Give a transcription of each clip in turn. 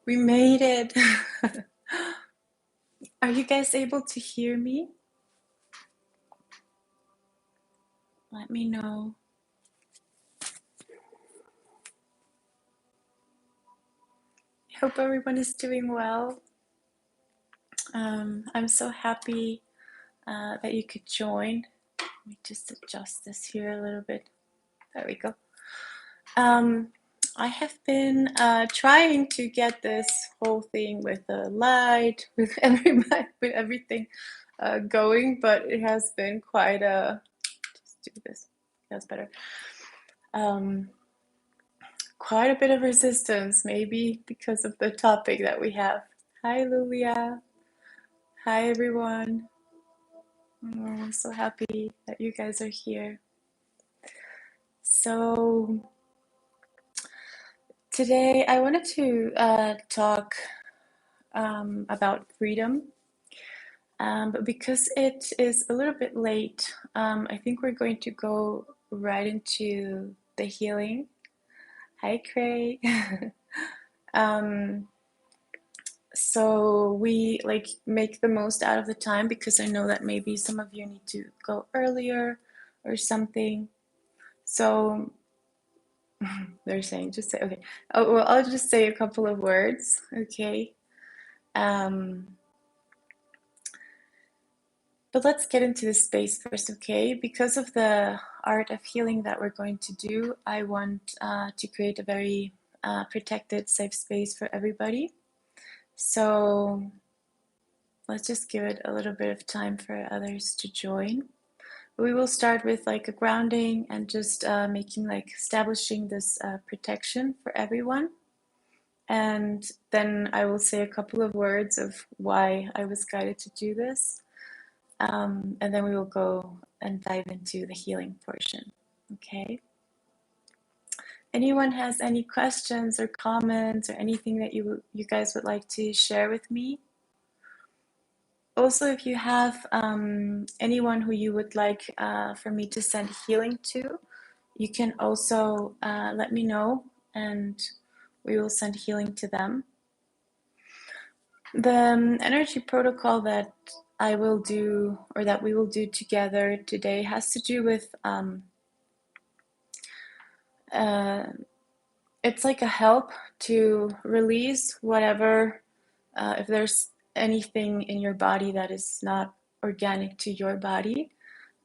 We made it. Are you guys able to hear me? Let me know. I hope everyone is doing well. I'm so happy that you could join. Let me just adjust this here a little bit. There we go. I have been trying to get this whole thing with the light, with everybody, with everything going, but it has been quite a. Just do this. That's better. Quite a bit of resistance, maybe because of the topic that we have. Hi, Lulia. Hi, everyone. I'm so happy that you guys are here. So today I wanted to talk about freedom, but because it is a little bit late, I think we're going to go right into the healing. Hi, Craig. So we make the most out of the time, because I know that maybe some of you need to go earlier or something. So they're saying just say, okay. Oh, well, I'll just say a couple of words, okay? But let's get into the space first, okay? Because of the art of healing that we're going to do, I want to create a very protected, safe space for everybody. So let's just give it a little bit of time for others to join. We will start with like a grounding and just establishing this protection for everyone. And then I will say a couple of words of why I was guided to do this. And then we will go and dive into the healing portion. Okay. Anyone has any questions or comments or anything that you guys would like to share with me? Also, if you have anyone who you would like for me to send healing to, you can also let me know, and we will send healing to them. The energy protocol that I will do, or that we will do together today, has to do with it's like a help to release whatever, if there's anything in your body that is not organic to your body.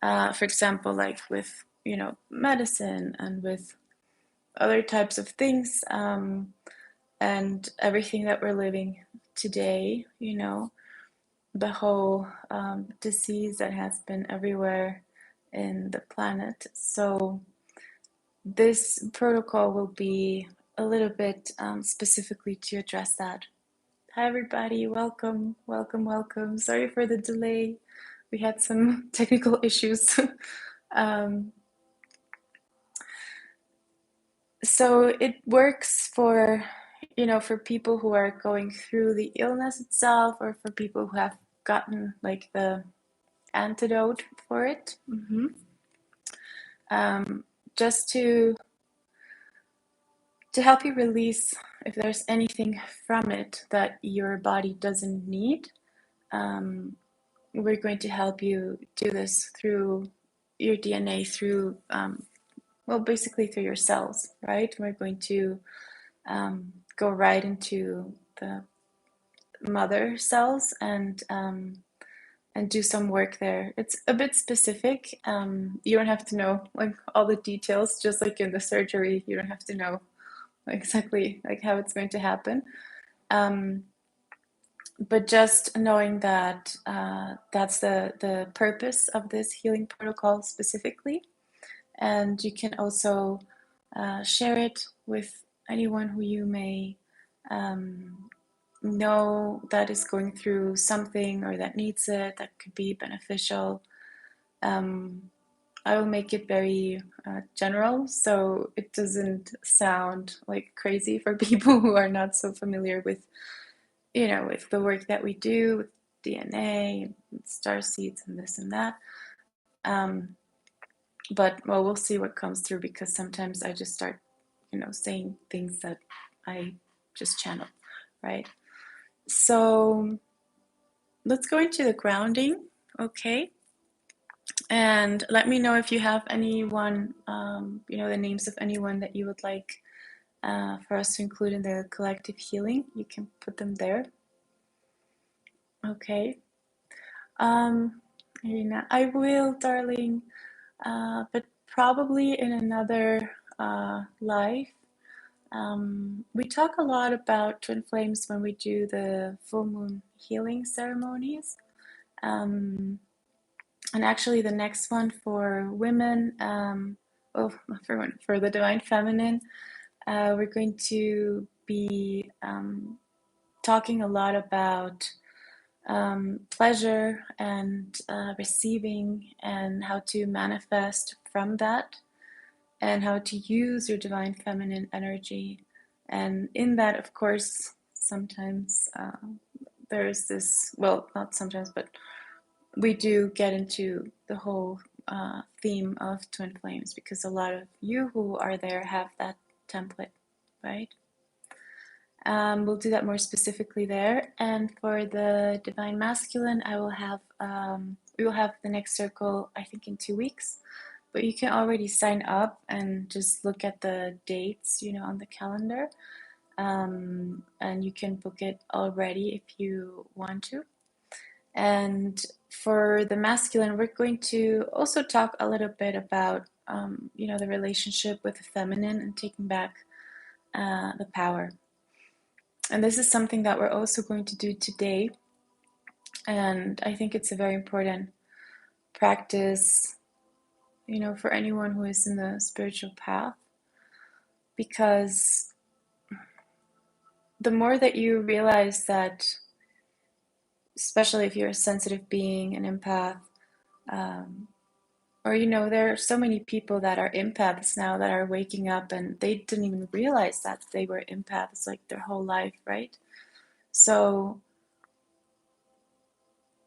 For example, like with, medicine and with other types of things, and everything that we're living today, the whole disease that has been everywhere in the planet. So this protocol will be a little bit specifically to address that. Hi everybody, welcome, welcome, welcome. Sorry for the delay. We had some technical issues. So it works for, for people who are going through the illness itself, or for people who have gotten like the antidote for it. Just to help you release if there's anything from it that your body doesn't need. We're going to help you do this through your DNA, through basically through your cells, right? We're going to go right into the mother cells and do some work there. It's a bit specific. You don't have to know like all the details, just like in the surgery, you don't have to know exactly like how it's going to happen. But just knowing that that's the purpose of this healing protocol specifically. And you can also share it with anyone who you may know that is going through something or that needs it, that could be beneficial. I will make it very general, so it doesn't sound like crazy for people who are not so familiar with, with the work that we do with DNA, and star seeds, and this and that. But we'll see what comes through, because sometimes I just start, saying things that I just channel. right? So let's go into the grounding, okay? And let me know if you have anyone, the names of anyone that you would like for us to include in the collective healing. You can put them there. Okay. Irina, I will, darling, but probably in another life. We talk a lot about twin flames when we do the full moon healing ceremonies. And actually, the next one for women, for the divine feminine, we're going to be talking a lot about pleasure and receiving, and how to manifest from that, and how to use your divine feminine energy. And in that, of course, sometimes there's this, well, not sometimes, but we do get into the whole theme of twin flames, because a lot of you who are there have that template, right? We'll do that more specifically there. And for the divine masculine, we will have the next circle, I think, in 2 weeks. But you can already sign up and just look at the dates, on the calendar. And you can book it already if you want to. And for the masculine, we're going to also talk a little bit about, the relationship with the feminine and taking back the power. And this is something that we're also going to do today. And I think it's a very important practice, for anyone who is in the spiritual path. Because the more that you realize that, especially if you're a sensitive being, an empath, or, there are so many people that are empaths now that are waking up and they didn't even realize that they were empaths like their whole life, right? So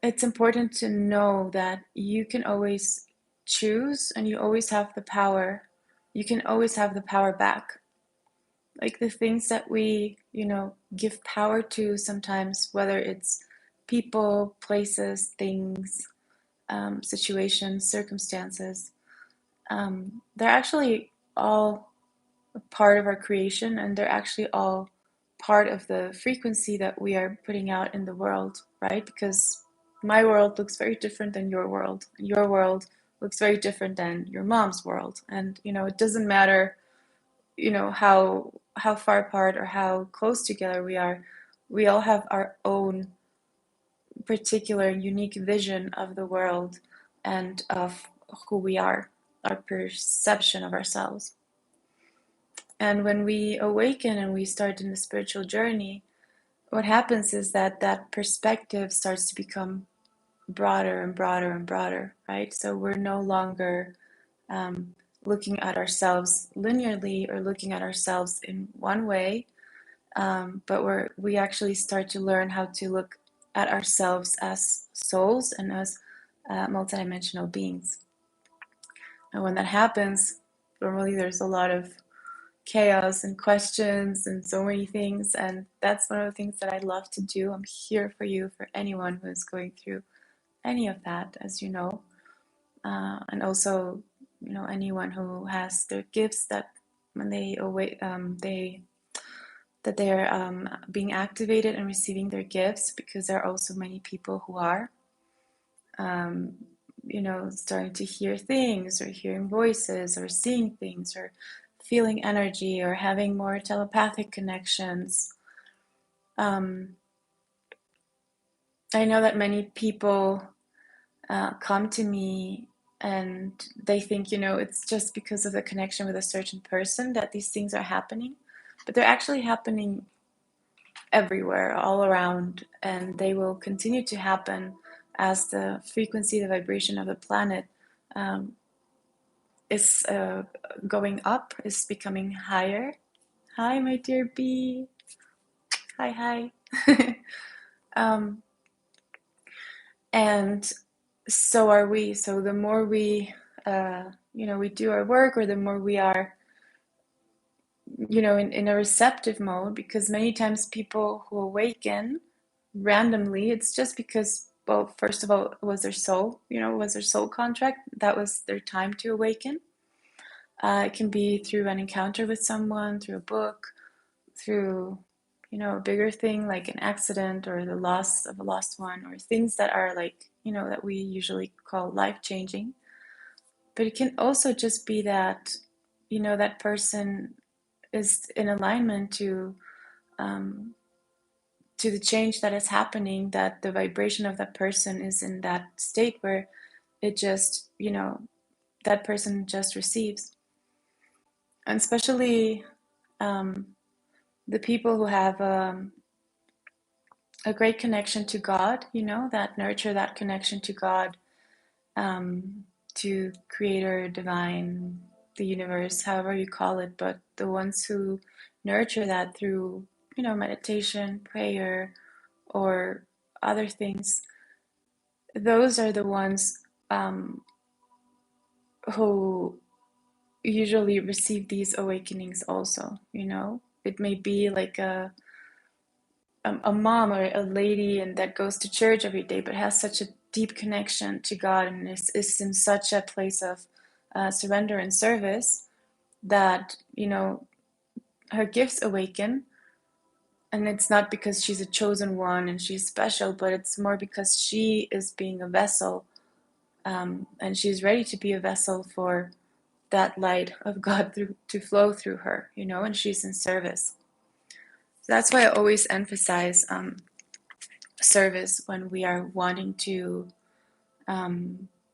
it's important to know that you can always choose, and you always have the power. You can always have the power back. Like the things that we, give power to sometimes, whether it's people, places, things, situations, circumstances, they're actually all a part of our creation, and they're actually all part of the frequency that we are putting out in the world, right? Because my world looks very different than your world. Your world looks very different than your mom's world. And, it doesn't matter, how far apart or how close together we are. We all have our own particular unique vision of the world and of who we are, our perception of ourselves. And when we awaken and we start in the spiritual journey, what happens is that that perspective starts to become broader and broader and broader, right? So we're no longer looking at ourselves linearly or looking at ourselves in one way, but we actually start to learn how to look at ourselves as souls and as multidimensional beings. And when that happens, normally there's a lot of chaos and questions and so many things, and that's one of the things that I love to do. I'm here for you, for anyone who is going through any of that, as you know, and also, anyone who has their gifts that when they awake, that they're being activated and receiving their gifts, because there are also many people who are, starting to hear things, or hearing voices, or seeing things, or feeling energy, or having more telepathic connections. I know that many people come to me and they think, it's just because of the connection with a certain person that these things are happening, but they're actually happening everywhere, all around, and they will continue to happen as the frequency, the vibration of the planet is going up, is becoming higher. Hi, my dear bee. Hi. And so are we. So the more we, we do our work, or the more we are in a receptive mode, because many times people who awaken randomly, it's just because, well, first of all, it was their soul, was their soul contract. That was their time to awaken. It can be through an encounter with someone, through a book, through, a bigger thing like an accident or the loss of a lost one, or things that are like, that we usually call life-changing. But it can also just be that, that person is in alignment to the change that is happening, that the vibration of that person is in that state where it just, that person just receives. And especially the people who have a great connection to God, that nurture that connection to God, to creator, divine, the universe, however you call it, but the ones who nurture that through, meditation, prayer, or other things, those are the ones who usually receive these awakenings also. It may be like a mom or a lady and that goes to church every day but has such a deep connection to God and is in such a place of surrender and service that her gifts awaken. And it's not because she's a chosen one and she's special, but it's more because she is being a vessel, and she's ready to be a vessel for that light of God to flow through her, and she's in service. So that's why I always emphasize service when we are wanting to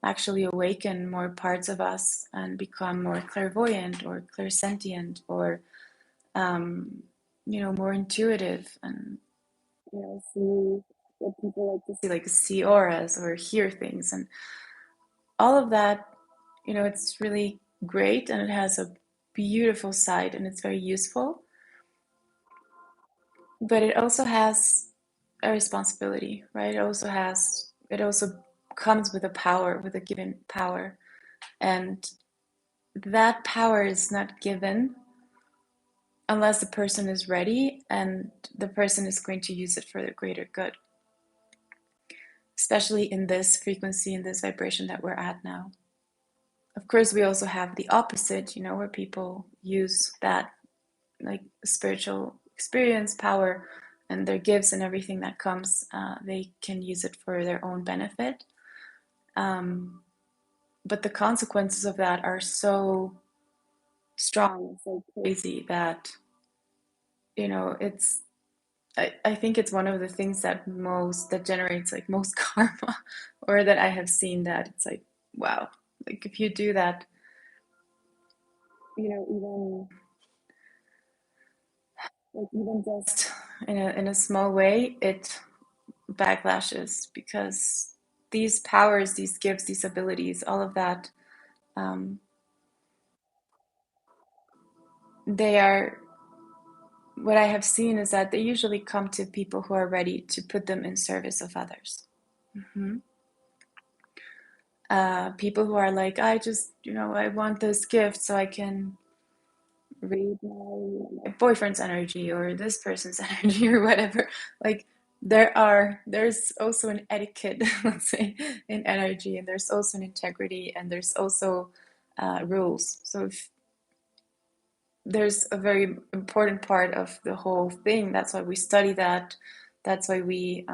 actually awaken more parts of us and become more clairvoyant or clairsentient, or more intuitive, and see what people like to see, like see auras or hear things, and all of that. It's really great, and it has a beautiful side, and it's very useful, but it also has a responsibility, right? It also comes with a power, with a given power, and that power is not given unless the person is ready and the person is going to use it for the greater good, especially in this frequency, in this vibration that we're at now. Of course, we also have the opposite, where people use that like spiritual experience, power, and their gifts and everything that comes, they can use it for their own benefit. But the consequences of that are so strong, so crazy that, it's, I think it's one of the things that generates like most karma, or that I have seen, that it's like, wow, like if you do that, even just in a small way, it backlashes, because these powers, these gifts, these abilities, all of that, they are, what I have seen is that they usually come to people who are ready to put them in service of others. People who are like, I just, I want this gift so I can read my boyfriend's energy or this person's energy or whatever. Like, there's also an etiquette, let's say, in energy, and there's also an integrity, and there's also rules. So if there's a very important part of the whole thing, that's why we study that. That's why we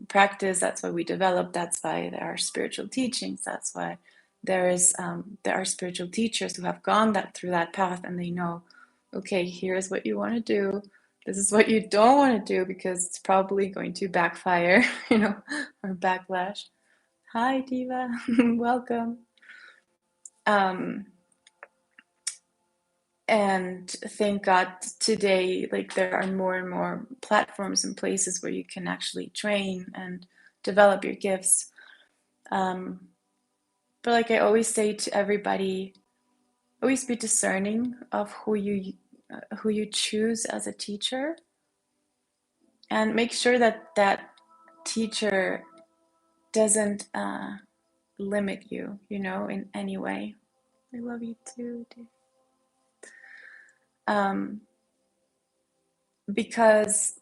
practice. That's why we develop. That's why there are spiritual teachings. That's why there are spiritual teachers who have gone through that path, and they know, okay, here's what you want to do. This is what you don't want to do, because it's probably going to backfire, or backlash. Hi, Diva. Welcome. And thank God today, like, there are more and more platforms and places where you can actually train and develop your gifts. But like I always say to everybody, always be discerning of who you choose as a teacher, and make sure that that teacher doesn't limit you, in any way. I love you too, dear. because,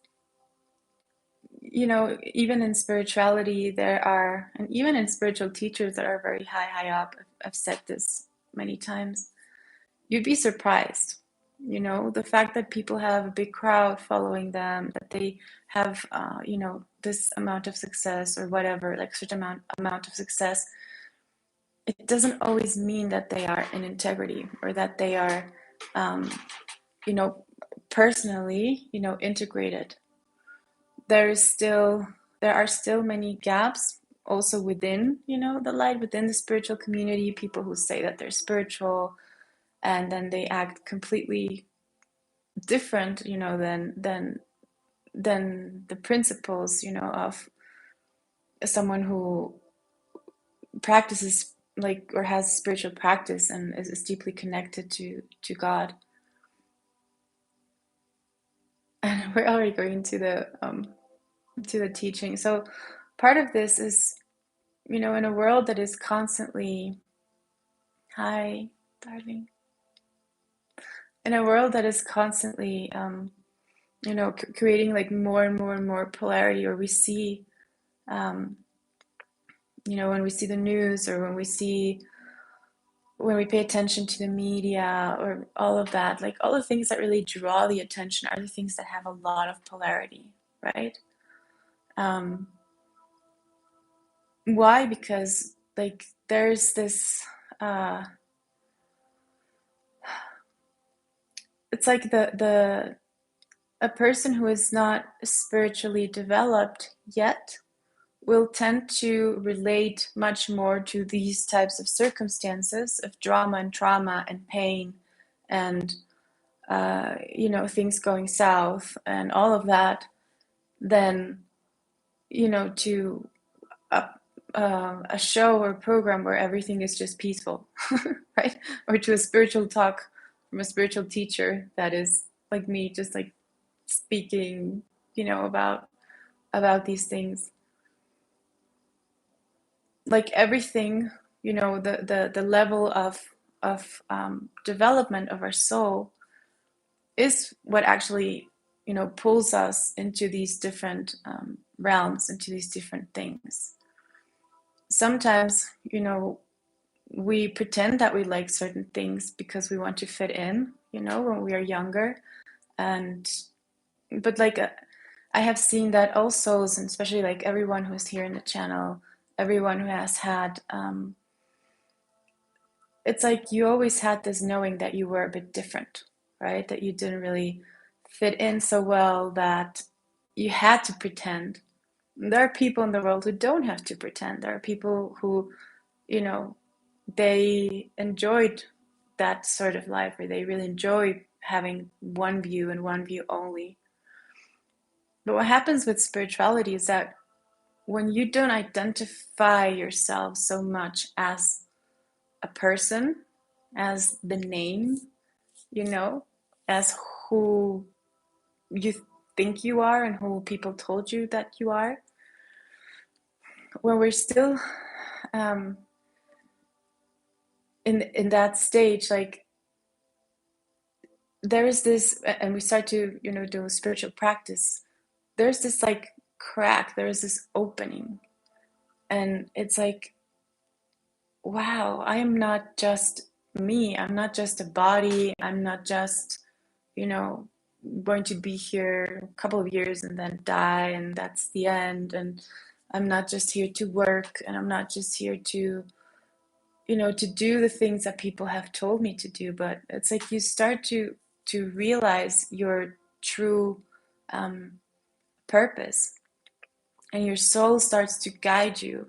you know, even in spirituality, there are, and even in spiritual teachers that are very high up, I've said this many times, you'd be surprised. You know, the fact that people have a big crowd following them, that they have, you know, this amount of success or whatever, like certain amount of success, it doesn't always mean that they are in integrity or that they are, you know, personally, you know, integrated. There are still many gaps also within, you know, the light, within the spiritual community, people who say that they're spiritual and then they act completely different, you know, than the principles, you know, of someone who practices like or has spiritual practice and is deeply connected to God. And we're already going to the teaching. So part of this is, you know, in a world that is constantly, hi, darling, in a world that is constantly, you know, creating like more and more and more polarity, or we see, you know, when we see the news or when we pay attention to the media or all of that, like all the things that really draw the attention are the things that have a lot of polarity, right? Why? Because like there's this, it's like the a person who is not spiritually developed yet will tend to relate much more to these types of circumstances of drama and trauma and pain and, you know, things going south and all of that than, you know, to a, a show or program where everything is just peaceful, right? Or to a spiritual talk from a spiritual teacher that is like me, just like speaking, you know, about these things. Like everything, you know, the level of development of our soul is what actually, you know, pulls us into these different realms, into these different things. Sometimes, you know, we pretend that we like certain things because we want to fit in, you know, when we are younger. And but like I have seen that all souls, and especially like everyone who's here in the channel, everyone who has had, it's like you always had this knowing that you were a bit different, right? That you didn't really fit in so well, that you had to pretend. There are people in the world who don't have to pretend. There are people who, you know, they enjoyed that sort of life, or they really enjoy having one view and one view only. But what happens with spirituality is that when you don't identify yourself so much as a person, as the name, you know, as who you think you are and who people told you that you are, when we're still in that stage, like there is this, and we start to, you know, do spiritual practice, there's this like crack, there's this opening, and it's like, wow, I am not just me, I'm not just a body, I'm not just, you know, going to be here a couple of years and then die and that's the end, and I'm not just here to work, and I'm not just here to, you know, to do the things that people have told me to do. But it's like you start to realize your true purpose, and your soul starts to guide you.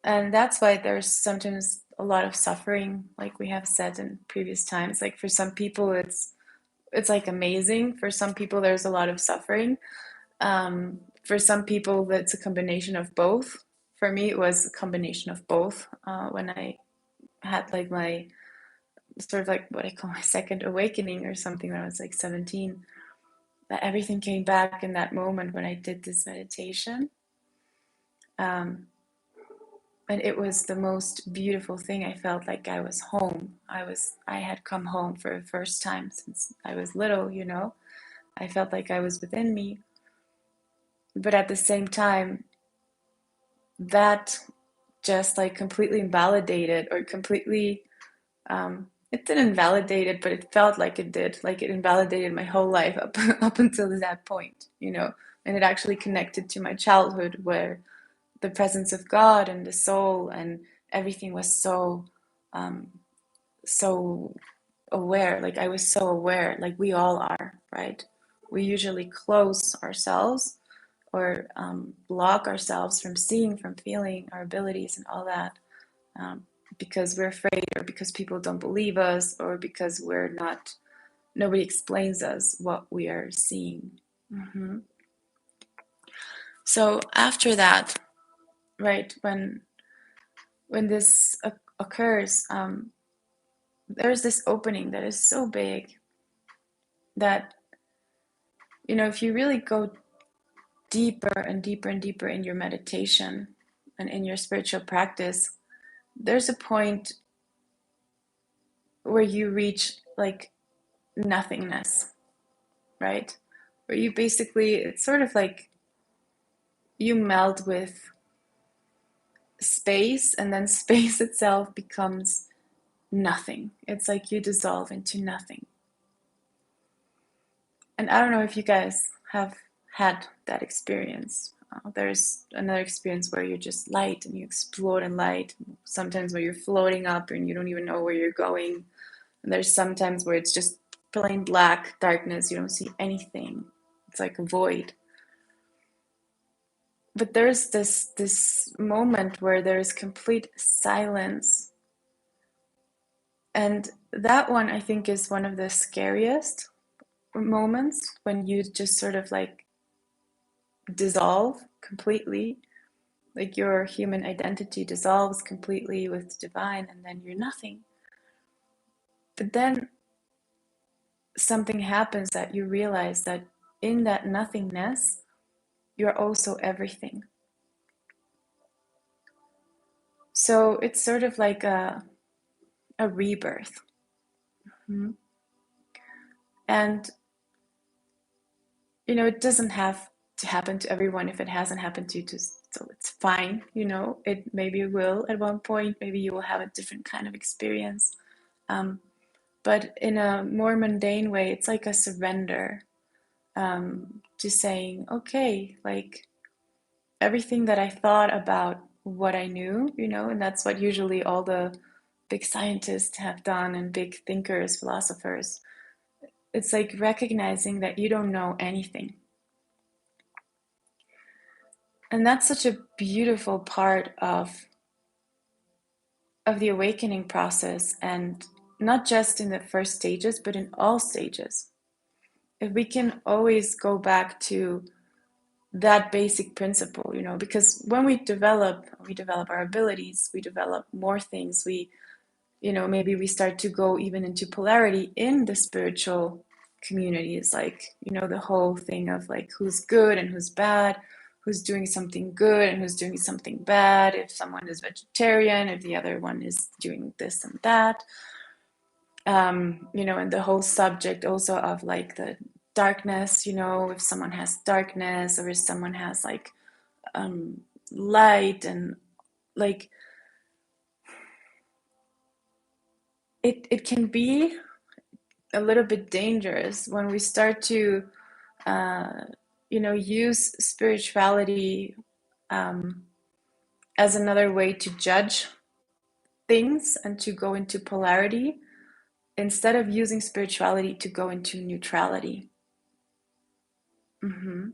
And that's why there's sometimes a lot of suffering, like we have said in previous times. Like for some people it's like amazing, for some people there's a lot of suffering, for some people it's a combination of both. For me it was a combination of both. When I had like my sort of like what I call my second awakening or something, when I was like 17, that everything came back in that moment when I did this meditation. And it was the most beautiful thing. I felt like I was home. I had come home for the first time since I was little, you know. I felt like I was within me. But at the same time, that just like completely invalidated or completely, it didn't invalidate it, but it felt like it did. Like it invalidated my whole life up until that point, you know, and it actually connected to my childhood where the presence of God and the soul and everything was so aware. Like I was so aware, like we all are, right? We usually close ourselves or block ourselves from seeing, from feeling our abilities and all that, because we're afraid, or because people don't believe us, or because nobody explains us what we are seeing. Mm-hmm. So after that, right, when this occurs, there's this opening that is so big that, you know, if you really go deeper and deeper and deeper in your meditation and in your spiritual practice, there's a point where you reach like nothingness, right? Where you basically, it's sort of like you melt with space, and then space itself becomes nothing. It's like you dissolve into nothing. And I don't know if you guys have had that experience. There's another experience where you're just light and you explode in light. Sometimes where you're floating up and you don't even know where you're going. And there's sometimes where it's just plain black darkness. You don't see anything. It's like a void. But there's this moment where there's complete silence. And that one, I think, is one of the scariest moments, when you just sort of like dissolve completely, like your human identity dissolves completely with divine, and then you're nothing. But then something happens that you realize that in that nothingness, you're also everything. So it's sort of like a rebirth. Mm-hmm. And, you know, it doesn't have to happen to everyone. If it hasn't happened to you, so it's fine. You know, it maybe will at one point. Maybe you will have a different kind of experience. But in a more mundane way, it's like a surrender, to saying, okay, like everything that I thought about what I knew, you know, and that's what usually all the big scientists have done, and big thinkers, philosophers. It's like recognizing that you don't know anything. And that's such a beautiful part of the awakening process, and not just in the first stages, but in all stages. If we can always go back to that basic principle, you know, because when we develop our abilities, we develop more things, we, you know, maybe we start to go even into polarity in the spiritual communities, like, you know, the whole thing of like who's good and who's bad, who's doing something good and who's doing something bad, if someone is vegetarian, if the other one is doing this and that, you know, and the whole subject also of like the darkness, you know, if someone has darkness or if someone has like light, and like it can be a little bit dangerous when we start to you know, use spirituality as another way to judge things and to go into polarity, instead of using spirituality to go into neutrality. Mm-hmm.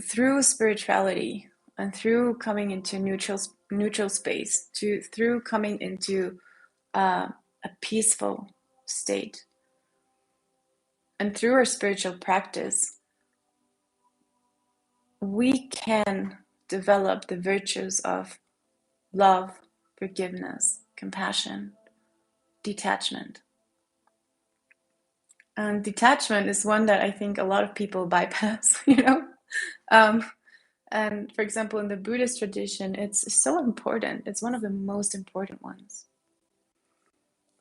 Through spirituality and through coming into neutral space, through coming into a peaceful state, and through our spiritual practice, we can develop the virtues of love, forgiveness, compassion, detachment. And detachment is one that I think a lot of people bypass, you know. And for example, in the Buddhist tradition, it's so important. It's one of the most important ones.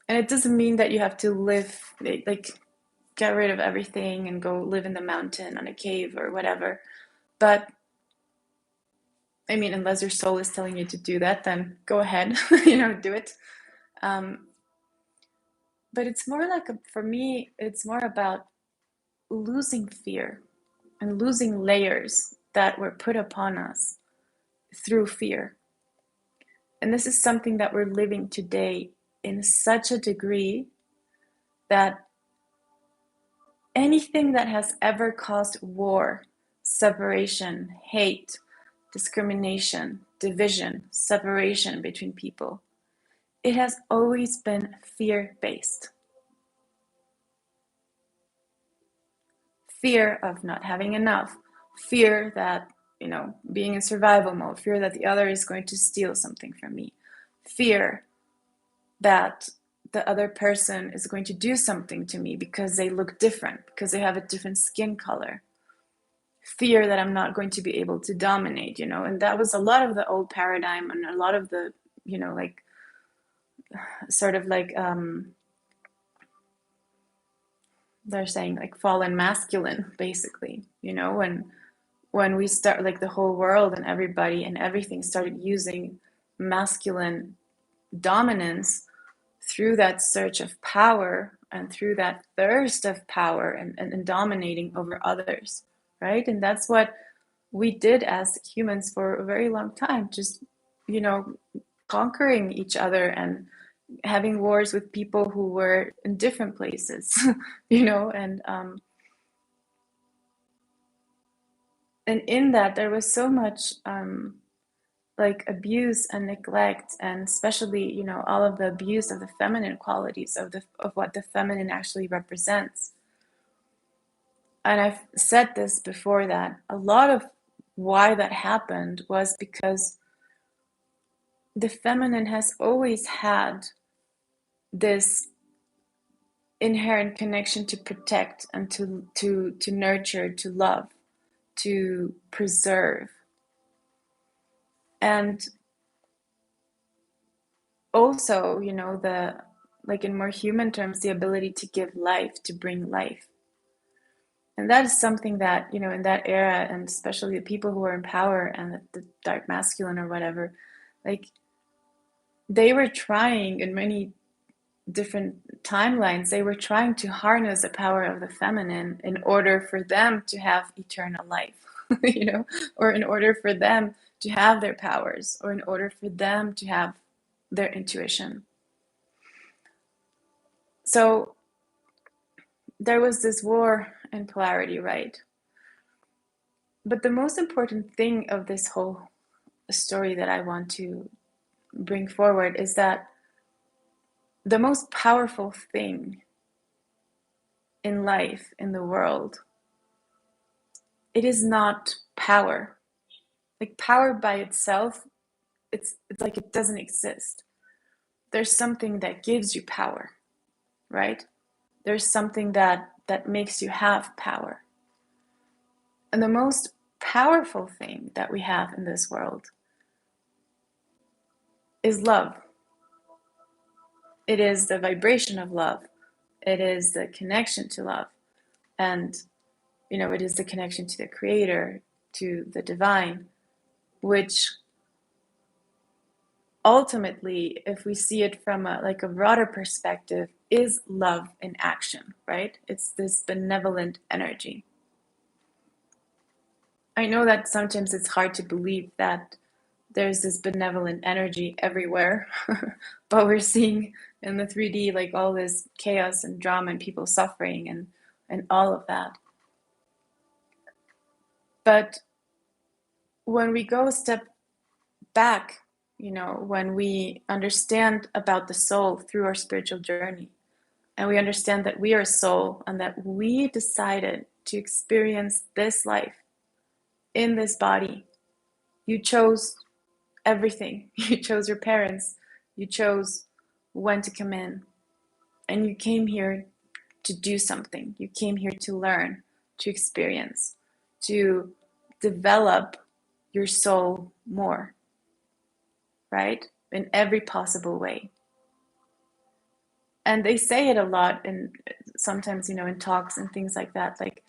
And it doesn't mean that you have to live, like get rid of everything and go live in the mountain on a cave or whatever. But I mean, unless your soul is telling you to do that, then go ahead, do it. But it's more like, for me, it's more about losing fear and losing layers that were put upon us through fear. And this is something that we're living today in such a degree that anything that has ever caused war, separation, hate, discrimination, division, separation between people, it has always been fear-based. Fear of not having enough, fear that, being in survival mode, fear that the other is going to steal something from me, fear that the other person is going to do something to me because they look different, because they have a different skin color, fear that I'm not going to be able to dominate, and that was a lot of the old paradigm and a lot of the, like, sort of like, they're saying like fallen masculine, basically, when we start, like the whole world and everybody and everything started using masculine dominance through that search of power and through that thirst of power and dominating over others, right? And that's what we did as humans for a very long time, just, conquering each other and having wars with people who were in different places, and in that there was so much like abuse and neglect, and especially, all of the abuse of the feminine qualities of what the feminine actually represents. And I've said this before, that a lot of why that happened was because the feminine has always had this inherent connection to protect and to nurture, to love, to preserve, and also, the, like, in more human terms, the ability to give life, to bring life. And that is something that, in that era, and especially the people who were in power and the dark masculine or whatever, like, they were trying in many different timelines, they were trying to harness the power of the feminine in order for them to have eternal life, or in order for them to have their powers, or in order for them to have their intuition. So there was this war in polarity, right? But the most important thing of this whole story that I want to bring forward is that the most powerful thing in life, in the world, it is not power. Like, power by itself, it's like it doesn't exist. There's something that gives you power, right? There's something that makes you have power. And the most powerful thing that we have in this world is love. It is the vibration of love. It is the connection to love. And, it is the connection to the creator, to the divine, which ultimately, if we see it from a broader perspective, is love in action, right? It's this benevolent energy. I know that sometimes it's hard to believe that there's this benevolent energy everywhere, but we're seeing in the 3D, like, all this chaos and drama and people suffering and all of that. But when we go a step back, when we understand about the soul through our spiritual journey, and we understand that we are a soul and that we decided to experience this life in this body, you chose everything. You chose your parents, you chose when to come in, and you came here to do something. You came here to learn, to experience, to develop your soul more, right? In every possible way. And they say it a lot, and sometimes, in talks and things like that, like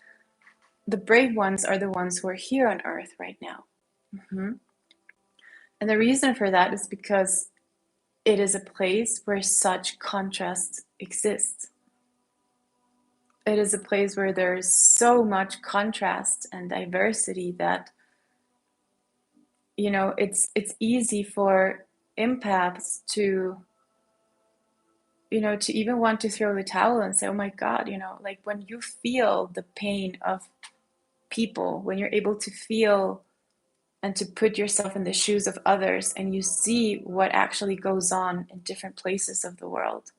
the brave ones are the ones who are here on earth right now. Mm-hmm. And the reason for that is because it is a place where such contrast exists. It is a place where there's so much contrast and diversity that, it's easy for empaths to, to even want to throw the towel and say, oh my God, like when you feel the pain of people, when you're able to feel and to put yourself in the shoes of others, and you see what actually goes on in different places of the world.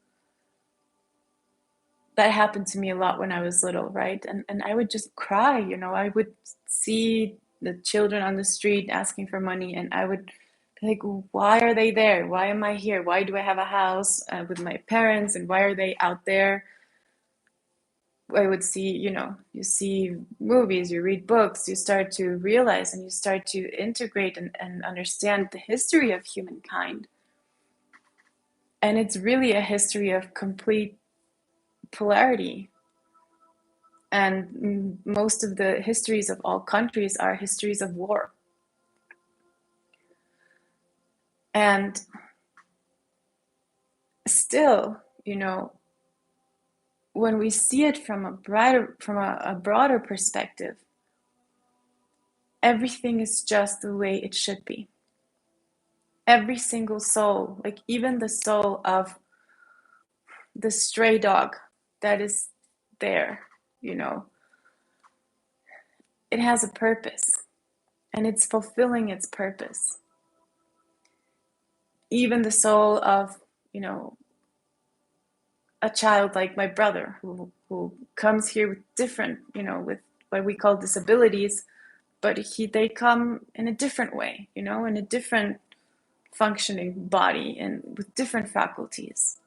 That happened to me a lot when I was little, right? And I would just cry, I would see the children on the street asking for money, and I would be like, why are they there? Why am I here? Why do I have a house with my parents, and why are they out there? I would see, you see movies, you read books, you start to realize and you start to integrate and understand the history of humankind. And it's really a history of complete polarity. And most of the histories of all countries are histories of war. And still, when we see it from a broader perspective, everything is just the way it should be. Every single soul, like even the soul of the stray dog that is there, it has a purpose, and it's fulfilling its purpose. Even the soul of, a child like my brother who comes here with different, with what we call disabilities, but they come in a different way, in a different functioning body and with different faculties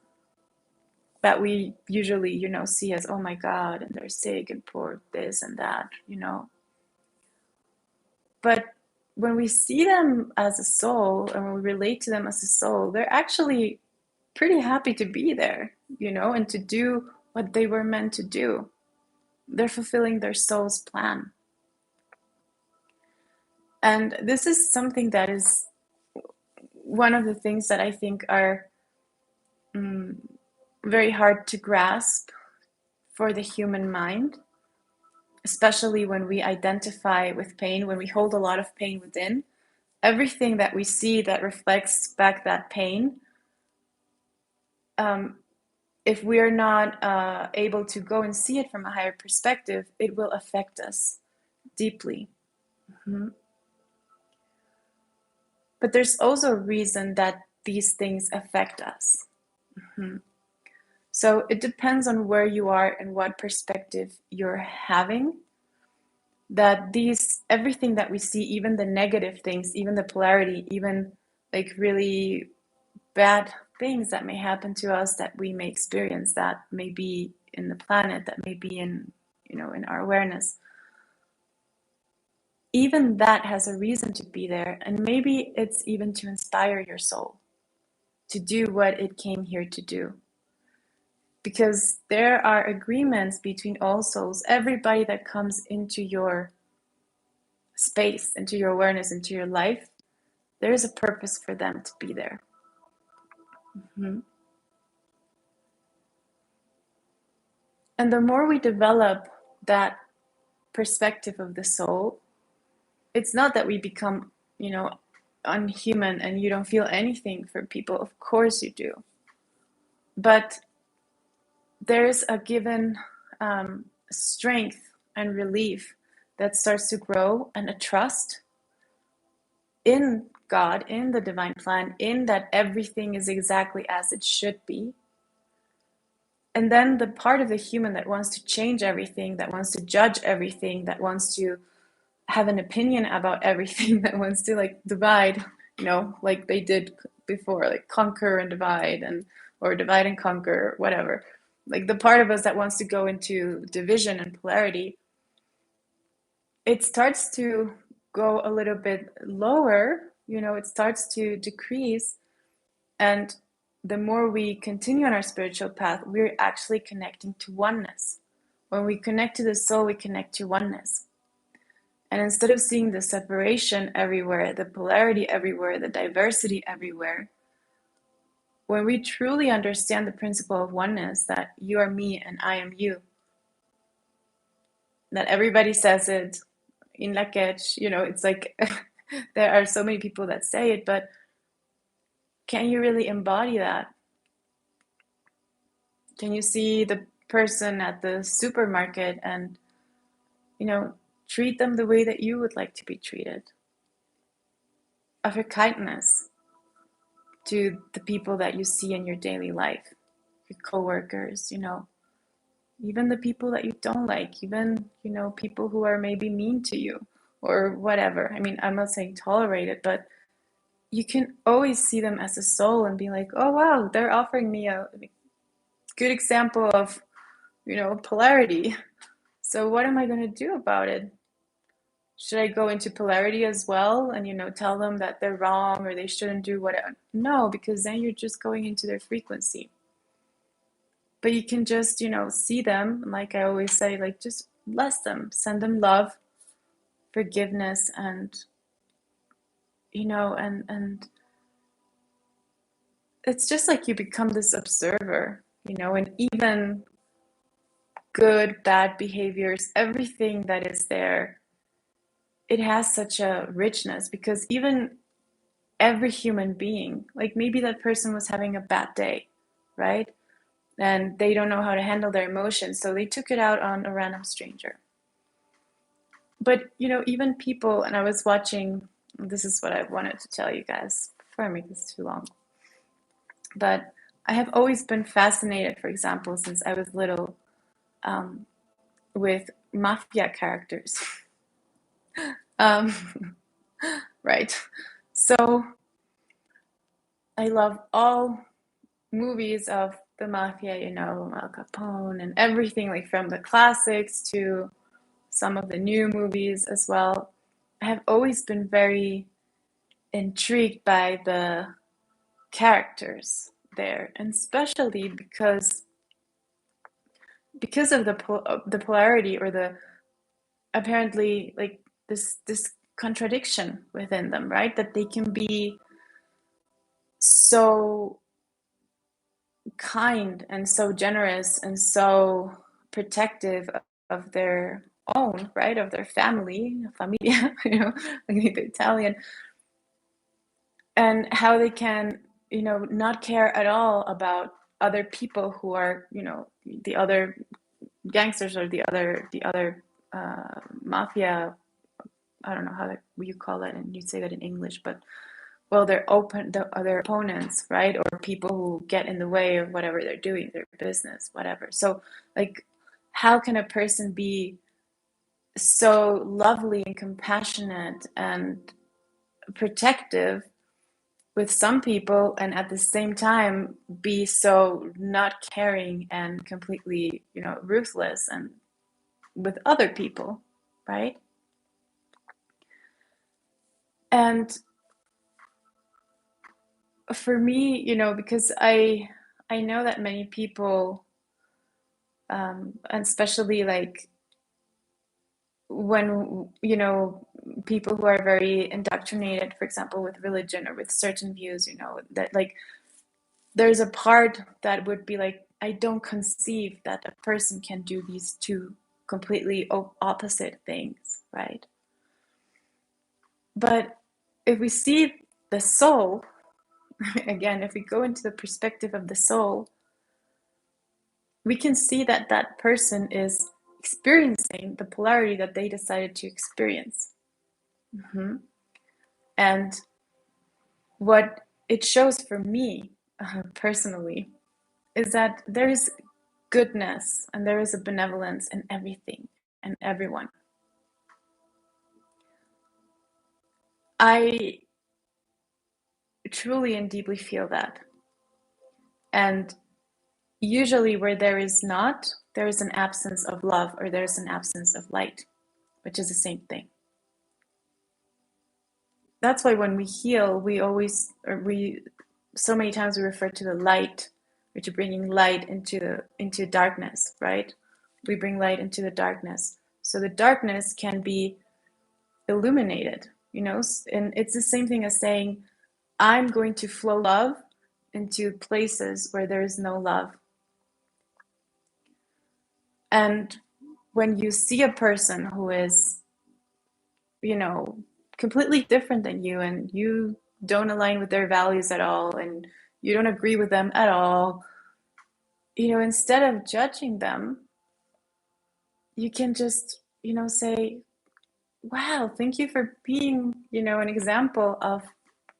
that we usually, see as, oh my God, and they're sick and poor, this and that, But when we see them as a soul and when we relate to them as a soul, they're actually pretty happy to be there, and to do what they were meant to do. They're fulfilling their soul's plan. And this is something that is one of the things that I think are very hard to grasp for the human mind, especially when we identify with pain, when we hold a lot of pain within. Everything that we see that reflects back that pain, if we are not able to go and see it from a higher perspective, it will affect us deeply. Mm-hmm. But there's also a reason that these things affect us. Mm-hmm. So it depends on where you are and what perspective you're having. That everything that we see, even the negative things, even the polarity, even like really bad things that may happen to us, that we may experience, that may be in the planet, that may be in, in our awareness. Even that has a reason to be there, and maybe it's even to inspire your soul to do what it came here to do. Because there are agreements between all souls. Everybody that comes into your space, into your awareness, into your life, there is a purpose for them to be there. Mm-hmm. And the more we develop that perspective of the soul, it's not that we become, unhuman and you don't feel anything for people. Of course you do. But there's a given strength and relief that starts to grow, and a trust in God, in the divine plan, in that everything is exactly as it should be. And then the part of the human that wants to change everything, that wants to judge everything, that wants to have an opinion about everything, that wants to like divide, like they did before, like conquer and divide, or divide and conquer, whatever. Like the part of us that wants to go into division and polarity, it starts to go a little bit lower, it starts to decrease, and the more we continue on our spiritual path, we're actually connecting to oneness. When we connect to the soul, we connect to oneness. And instead of seeing the separation everywhere, the polarity everywhere, the diversity everywhere, when we truly understand the principle of oneness, that you are me and I am you, that everybody says it in la catch, it's like there are so many people that say it, but can you really embody that? Can you see the person at the supermarket and, treat them the way that you would like to be treated? Offer kindness to the people that you see in your daily life, your coworkers, even the people that you don't like, even, people who are maybe mean to you or whatever. I mean, I'm not saying tolerate it, but you can always see them as a soul and be like, oh, wow, they're offering me a good example of, polarity. So what am I going to do about it? Should I go into polarity as well and, tell them that they're wrong or they shouldn't do whatever? No, because then you're just going into their frequency. But you can just, see them, like I always say, like just bless them, send them love, forgiveness, and, and it's just like you become this observer, and even good, bad behaviors, everything that is there, it has such a richness, because even every human being, like maybe that person was having a bad day, right? And they don't know how to handle their emotions, so they took it out on a random stranger. But, even people, and I was watching, this is what I wanted to tell you guys before I make this too long. But I have always been fascinated, for example, since I was little, with mafia characters. Right. So I love all movies of the mafia, Al Capone and everything, like from the classics to some of the new movies as well. I have always been very intrigued by the characters there, and especially because of the polarity, or the apparently like this contradiction within them, right? That they can be so kind and so generous and so protective of their own, right? Of their family, familia, like the Italian, and how they can, not care at all about other people who are, the other gangsters or the other mafia. I don't know how you call that, and you say that in English, but well, they're their opponents, right? Or people who get in the way of whatever they're doing, their business, whatever. So, like, how can a person be so lovely and compassionate and protective with some people, and at the same time be so not caring and completely, ruthless and with other people, right? And for me, because I know that many people, and especially like when, people who are very indoctrinated, for example, with religion or with certain views, that like there's a part that would be like, I don't conceive that a person can do these two completely opposite things, right? But if we see the soul, again, if we go into the perspective of the soul, we can see that that person is experiencing the polarity that they decided to experience. Mm-hmm. And what it shows for me, personally, is that there is goodness and there is a benevolence in everything and everyone. I truly and deeply feel that. And usually where there is not, there is an absence of love, or there's an absence of light, which is the same thing. That's why when we heal, we always, or we so many times we refer to the light, which is bringing light into darkness, right? We bring light into the darkness. So the darkness can be illuminated, and it's the same thing as saying, I'm going to flow love into places where there is no love. And when you see a person who is, completely different than you, and you don't align with their values at all, and you don't agree with them at all, instead of judging them, you can just, say, wow, thank you for being, an example of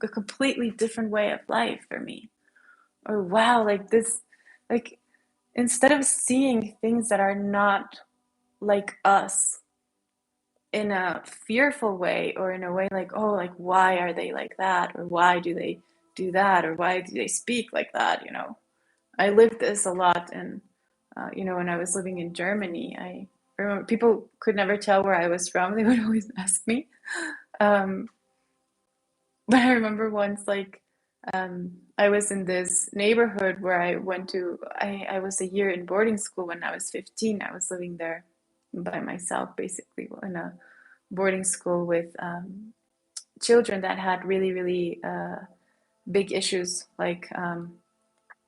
a completely different way of life for me. Or wow, like this, like instead of seeing things that are not like us in a fearful way, or in a way like, oh, like why are they like that, or why do they do that, or why do they speak like that, I lived this a lot. And when I was living in Germany, I remember people could never tell where I was from. They would always ask me. um, but I remember once, like, I was in this neighborhood where I was a year in boarding school. When I was 15, I was living there by myself, basically, in a boarding school with children that had really, really big issues. Like,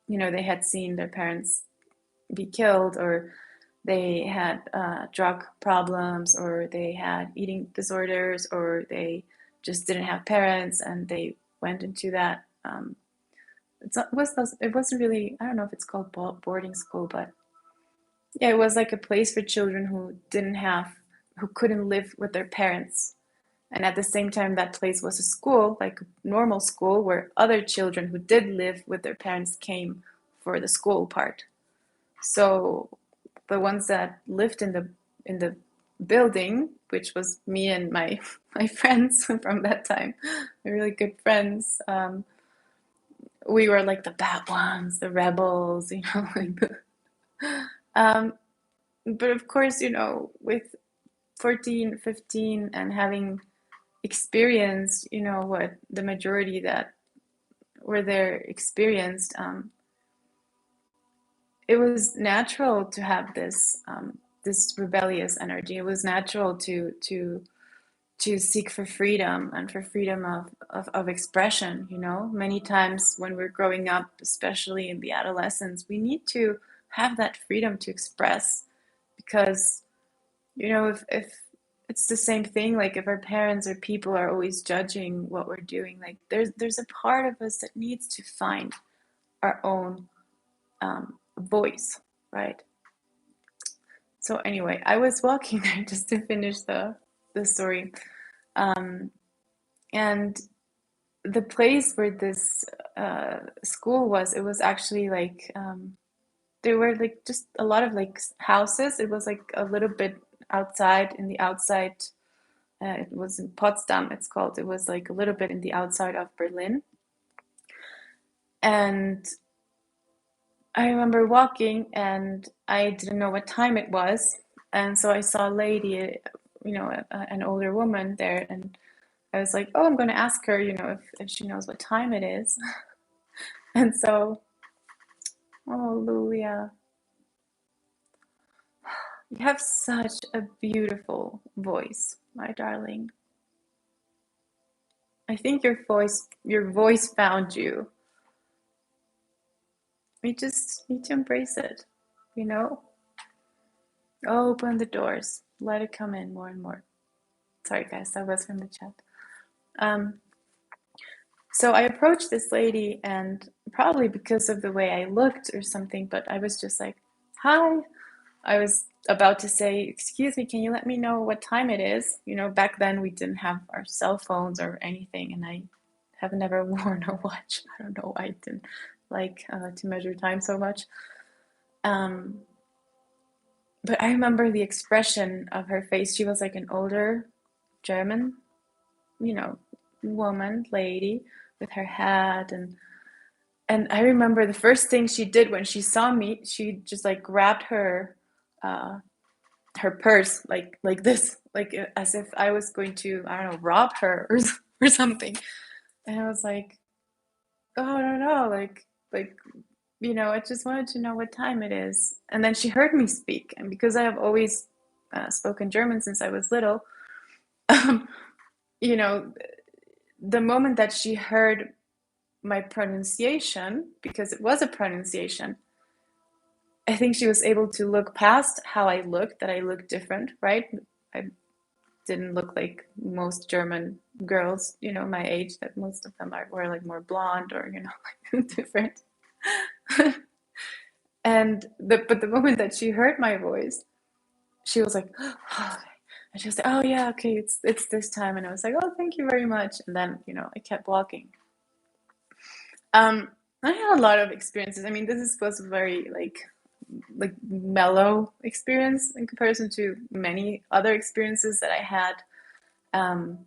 they had seen their parents be killed, or they had drug problems, or they had eating disorders, or they just didn't have parents, and they went into that. It wasn't really, I don't know if it's called boarding school, but yeah, it was like a place for children who couldn't live with their parents. And at the same time, that place was a school, like a normal school, where other children who did live with their parents came for the school part. So the ones that lived in the building, which was me and my my friends from that time, my really good friends, we were like the bad ones, the rebels, like um, but of course, with 14, 15, and having experienced, what the majority that were there experienced, it was natural to have this rebellious energy. It was natural to seek for freedom, and for freedom of expression. Many times when we're growing up, especially in the adolescence, we need to have that freedom to express, because if it's the same thing, like if our parents or people are always judging what we're doing, like there's a part of us that needs to find our own voice, right? So anyway, I was walking there, just to finish the story, and the place where this school was, it was actually like, there were like just a lot of like houses. It was like a little bit outside, in the outside. It was in Potsdam, it's called. It was like a little bit in the outside of Berlin. And I remember walking, and I didn't know what time it was. And so I saw a lady, an older woman there. And I was like, oh, I'm going to ask her, if she knows what time it is. And so, oh, Lulia, you have such a beautiful voice, my darling. I think your voice found you. We just need to embrace it, Open the doors. Let it come in more and more. Sorry, guys, that was from the chat. So I approached this lady, and probably because of the way I looked or something, but I was just like, hi. I was about to say, excuse me, can you let me know what time it is? Back then we didn't have our cell phones or anything, and I have never worn a watch. I don't know why I didn't like to measure time so much. But I remember the expression of her face. She was like an older German, woman, lady, with her hat, and I remember the first thing she did when she saw me, she just like grabbed her purse, like this, like as if I was going to, I don't know, rob her or something. And I was like, oh, no, like, I just wanted to know what time it is. And then she heard me speak. And because I have always spoken German since I was little, um, you know, the moment that she heard my pronunciation, because it was a pronunciation, I think she was able to look past how I looked, that I looked different, right? I didn't look like most German girls, my age, that most of them were like more blonde or, like different. But the moment that she heard my voice, she was like, oh, and she was like, oh yeah, okay, it's this time. And I was like, oh, thank you very much. And then, I kept walking. I had a lot of experiences. I mean, was a very like mellow experience in comparison to many other experiences that I had, um,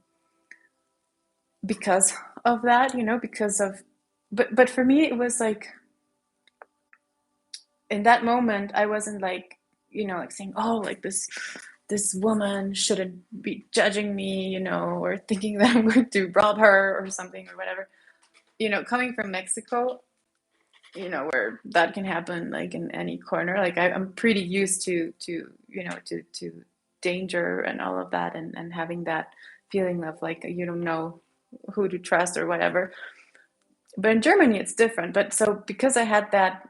because of that, because of, but for me, it was like, in that moment, I wasn't like, like saying, oh, like this woman shouldn't be judging me, or thinking that I'm going to rob her or something or whatever. Coming from Mexico, where that can happen like in any corner. Like I'm pretty used to danger and all of that, and having that feeling of like you don't know who to trust or whatever. But in Germany, it's different. But so because I had that,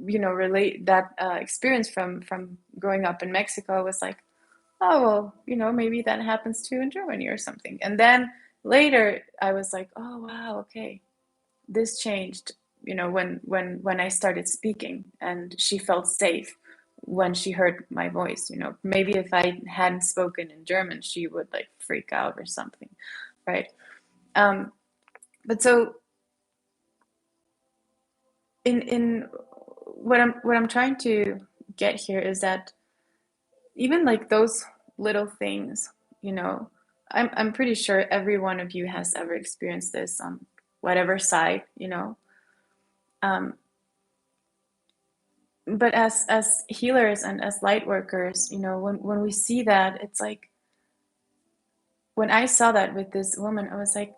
relate that experience from growing up in Mexico, I was like, oh well, maybe that happens too in Germany or something. And then later, I was like, oh wow, okay, this changed. When I started speaking, and she felt safe when she heard my voice. Maybe if I hadn't spoken in German, she would like freak out or something, right? But so in what I'm trying to get here is that even like those little things, I'm pretty sure every one of you has ever experienced this on whatever side, um, but as healers and as light workers, when we see that, it's like, when I saw that with this woman, I was like,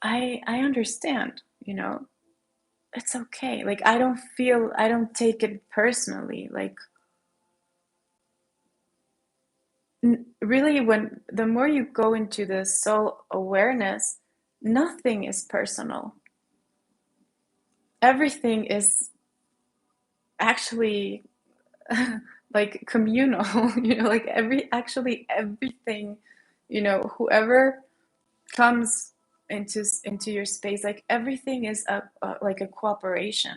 I understand, it's okay. Like I don't take it personally. Like really, when the more you go into the soul awareness, nothing is personal. Everything is actually like communal, like everything, whoever comes into your space, like everything is like a cooperation.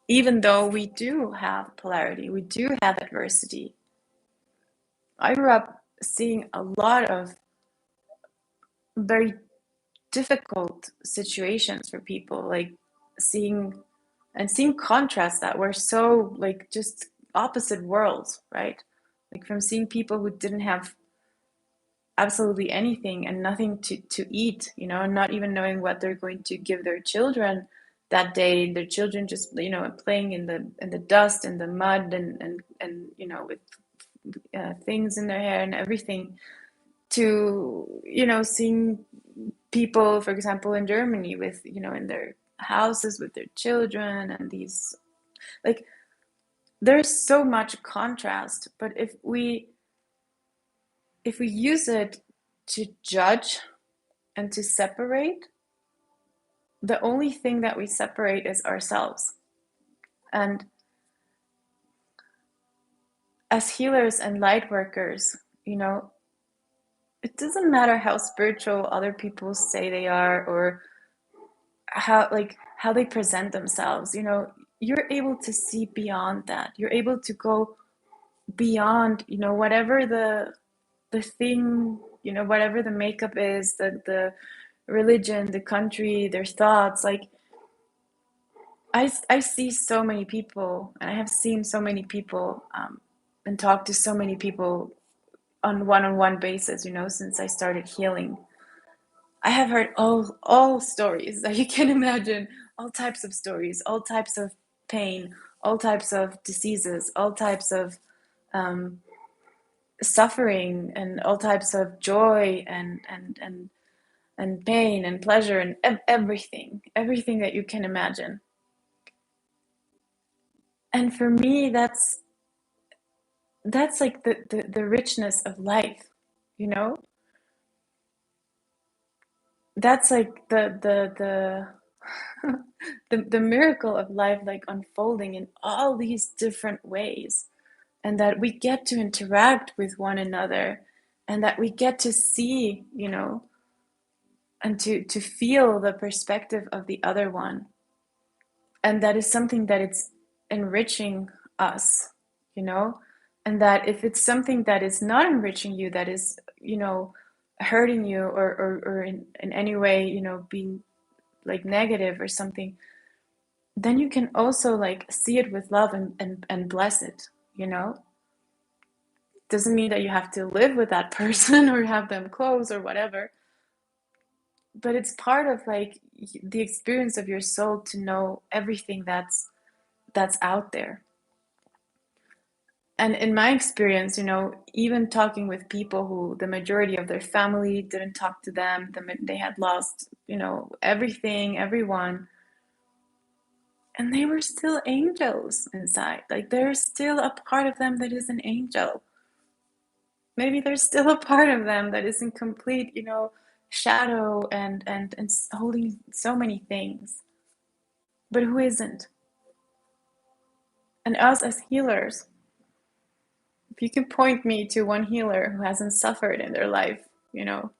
Even though we do have polarity, we do have adversity. I grew up seeing a lot of very difficult situations for people, like seeing contrasts that were so like just opposite worlds, right? Like from seeing people who didn't have absolutely anything and nothing to eat, and not even knowing what they're going to give their children that day. Their children just, playing in the dust and the mud and with things in their hair and everything, to seeing people, for example, in Germany with, in their houses with their children, and these, like, there's so much contrast. But if we use it to judge and to separate, the only thing that we separate is ourselves. And as healers and light workers, it doesn't matter how spiritual other people say they are, or how they present themselves. You're able to see beyond that. You're able to go beyond, whatever the thing, whatever the makeup is, the religion, the country, their thoughts. Like I see so many people, and I have seen so many people, and talked to so many people on one-on-one basis, since I started healing. I have heard all stories that you can imagine, all types of stories, all types of pain, all types of diseases, all types of suffering, and all types of joy, and and pain and pleasure and everything that you can imagine. And for me, that's like the richness of life, you know. That's like the miracle of life, like unfolding in all these different ways, and that we get to interact with one another, and that we get to see, you know, and to feel the perspective of the other one. And that is something that it's enriching us, you know. And that if it's something that is not enriching you, that is, you know, hurting you, or in any way, you know, being like negative or something, then you can also like see it with love and bless it, you know. Doesn't mean that you have to live with that person or have them close or whatever, but it's part of like the experience of your soul to know everything that's out there. And in my experience, you know, even talking with people who the majority of their family didn't talk to them, they had lost, you know, everything, everyone, and they were still angels inside. Like there's still a part of them that is an angel. Maybe there's still a part of them that is in complete, you know, shadow and holding so many things. But who isn't? And us as healers, if you can point me to one healer who hasn't suffered in their life, you know,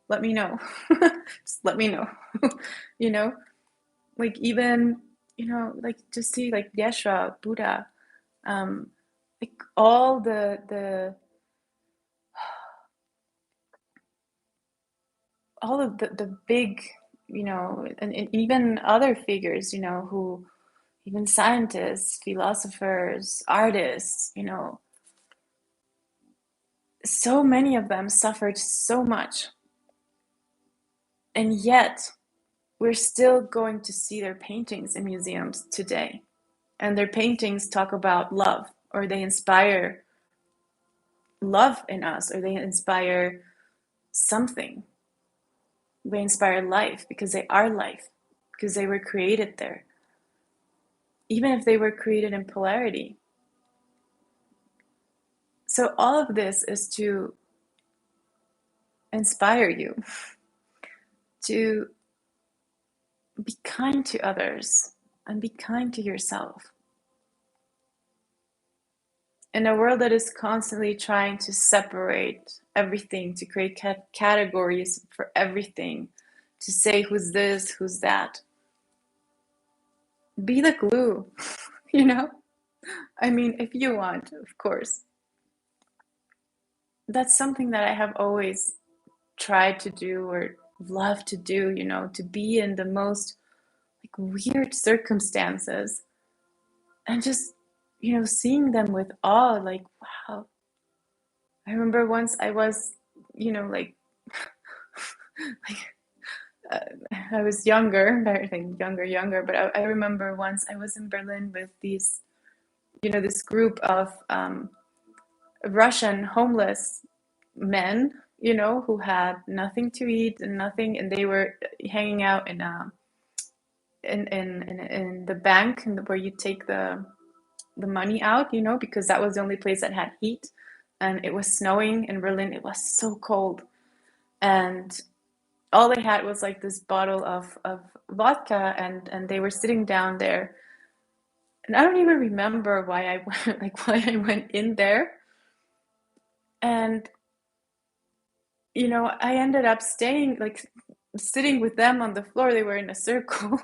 let me know. Just let me know. You know, like even, you know, like to see like Yeshua, Buddha, like all all of the big, you know, and even other figures, you know, who even scientists, philosophers, artists, you know, so many of them suffered so much. And yet we're still going to see their paintings in museums today. And their paintings talk about love, or they inspire love in us, or they inspire something. They inspire life because they are life, because they were created there. Even if they were created in polarity. So all of this is to inspire you to be kind to others and be kind to yourself. In a world that is constantly trying to separate everything, to create categories for everything, to say who's this, who's that, be the glue, you know? I mean, if you want, of course. That's something that I have always tried to do or love to do, you know, to be in the most like weird circumstances and just, you know, seeing them with awe, like, wow. I remember once I was, you know, like, like I was younger, I think younger, but I remember once I was in Berlin with these, you know, this group of Russian homeless men, you know, who had nothing to eat and nothing, and they were hanging out in the bank where you take the money out, you know, because that was the only place that had heat, and it was snowing in Berlin. It was so cold, and all they had was like this bottle of vodka, and they were sitting down there, and I don't even remember why I went, like why I went in there, and you know, I ended up staying, like sitting with them on the floor. They were in a circle.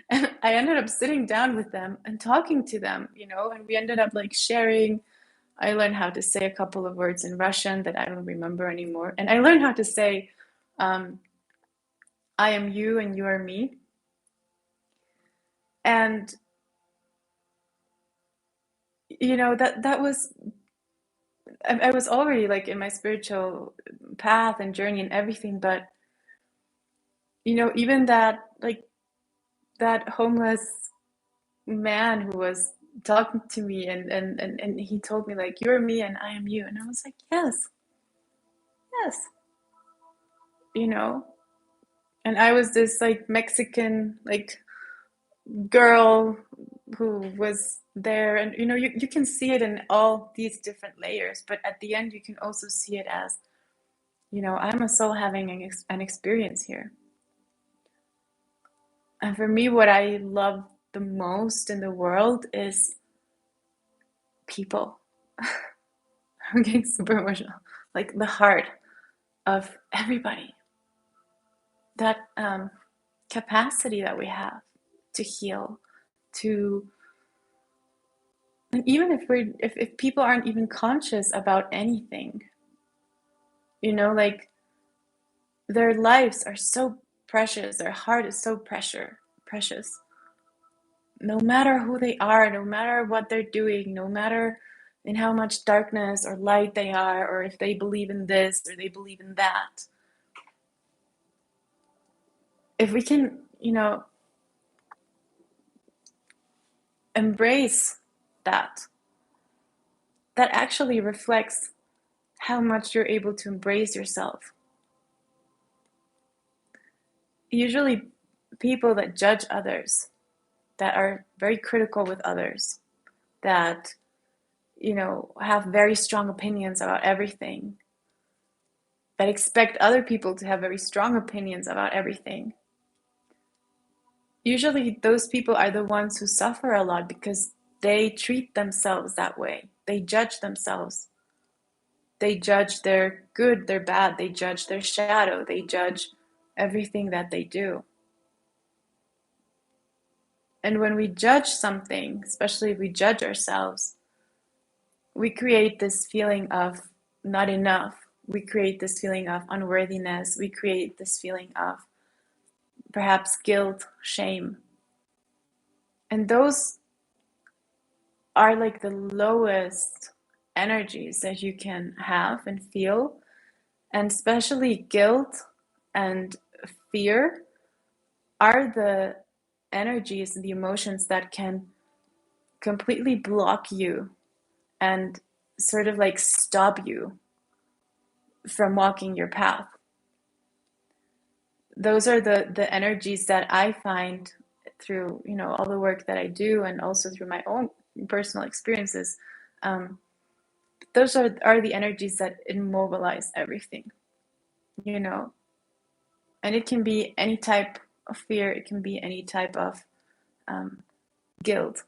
And I ended up sitting down with them and talking to them, you know, and we ended up like sharing. I learned how to say a couple of words in Russian that I don't remember anymore. And I learned how to say, I am you and you are me. And, you know, that was, I was already like in my spiritual path and journey and everything. But, you know, even that, like that homeless man who was talking to me and he told me like, you're me and I am you. And I was like, yes, yes, you know. And I was this like Mexican like girl who was there, and you know, you can see it in all these different layers, but at the end you can also see it as, you know, I'm a soul having an experience here. And for me, what I love the most in the world is people. I'm getting super emotional. Like the heart of everybody. That capacity that we have to heal, to, and even if people aren't even conscious about anything, you know, like their lives are so precious, their heart is so precious. No matter who they are, no matter what they're doing, no matter in how much darkness or light they are, or if they believe in this or they believe in that. If we can, you know, embrace that, that actually reflects how much you're able to embrace yourself. Usually people that judge others, that are very critical with others, that, you know, have very strong opinions about everything, that expect other people to have very strong opinions about everything. Usually those people are the ones who suffer a lot because they treat themselves that way. They judge themselves. They judge their good, their bad. They judge their shadow. They judge everything that they do. And when we judge something, especially if we judge ourselves, we create this feeling of not enough. We create this feeling of unworthiness. We create this feeling of perhaps guilt, shame. And those are like the lowest energies that you can have and feel. And especially guilt and fear are the energies and the emotions that can completely block you and sort of like stop you from walking your path. Those are the energies that I find through, you know, all the work that I do, and also through my own personal experiences. Those are the energies that immobilize everything, you know. And it can be any type of fear, it can be any type of guilt.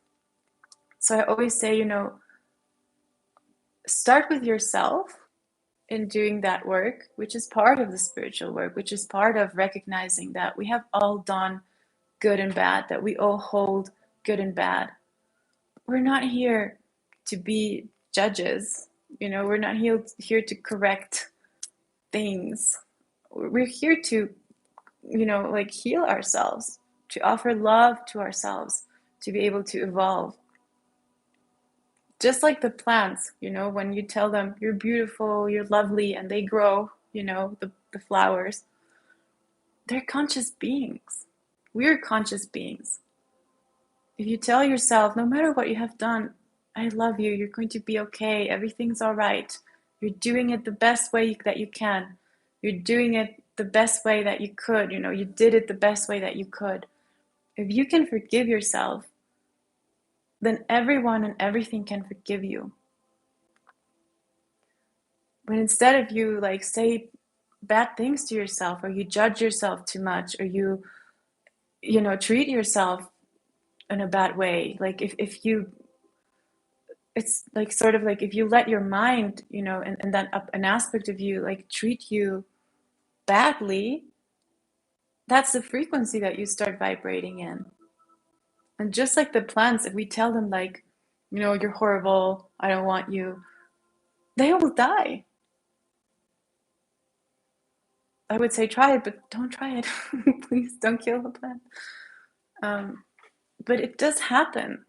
So I always say, you know, start with yourself in doing that work, which is part of the spiritual work, which is part of recognizing that we have all done good and bad, that we all hold good and bad. We're not here to be judges, you know, we're not here to correct things. We're here to, you know, like heal ourselves, to offer love to ourselves, to be able to evolve. Just like the plants, you know, when you tell them you're beautiful, you're lovely, and they grow, you know, the flowers, they're conscious beings. We're conscious beings. If you tell yourself, no matter what you have done, I love you, you're going to be okay, everything's all right, you're doing it the best way that you can, you're doing it the best way that you could, you know, you did it the best way that you could. If you can forgive yourself, then everyone and everything can forgive you. But instead of you like say bad things to yourself, or you judge yourself too much, or you know, treat yourself in a bad way, like if you, it's like sort of like if you let your mind, you know, and that an aspect of you like treat you badly, that's the frequency that you start vibrating in. And just like the plants, if we tell them like, you know, you're horrible, I don't want you, they will die. I would say try it, but don't try it. Please don't kill the plant. But it does happen.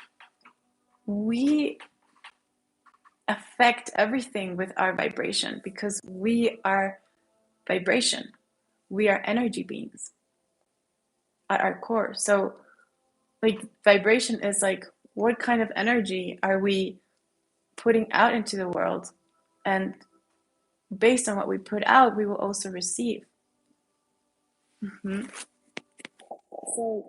We affect everything with our vibration because we are vibration. We are energy beings at our core. So, like, vibration is like, what kind of energy are we putting out into the world? And based on what we put out, we will also receive. Mm-hmm. So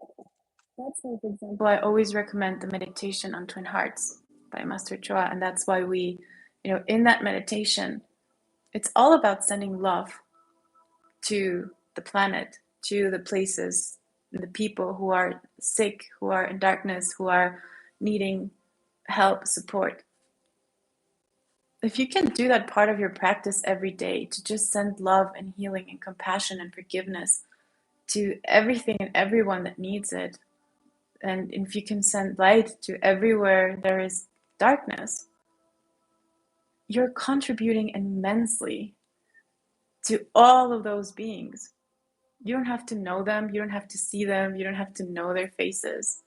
that's why, for example, I always recommend the meditation on Twin Hearts by Master Choa, and that's why we, in that meditation, it's all about sending love to the planet, to the places, the people who are sick, who are in darkness, who are needing help, support. If you can do that part of your practice every day, to just send love and healing and compassion and forgiveness to everything and everyone that needs it, and if you can send light to everywhere there is darkness, you're contributing immensely to all of those beings. You don't have to know them, you don't have to see them, you don't have to know their faces.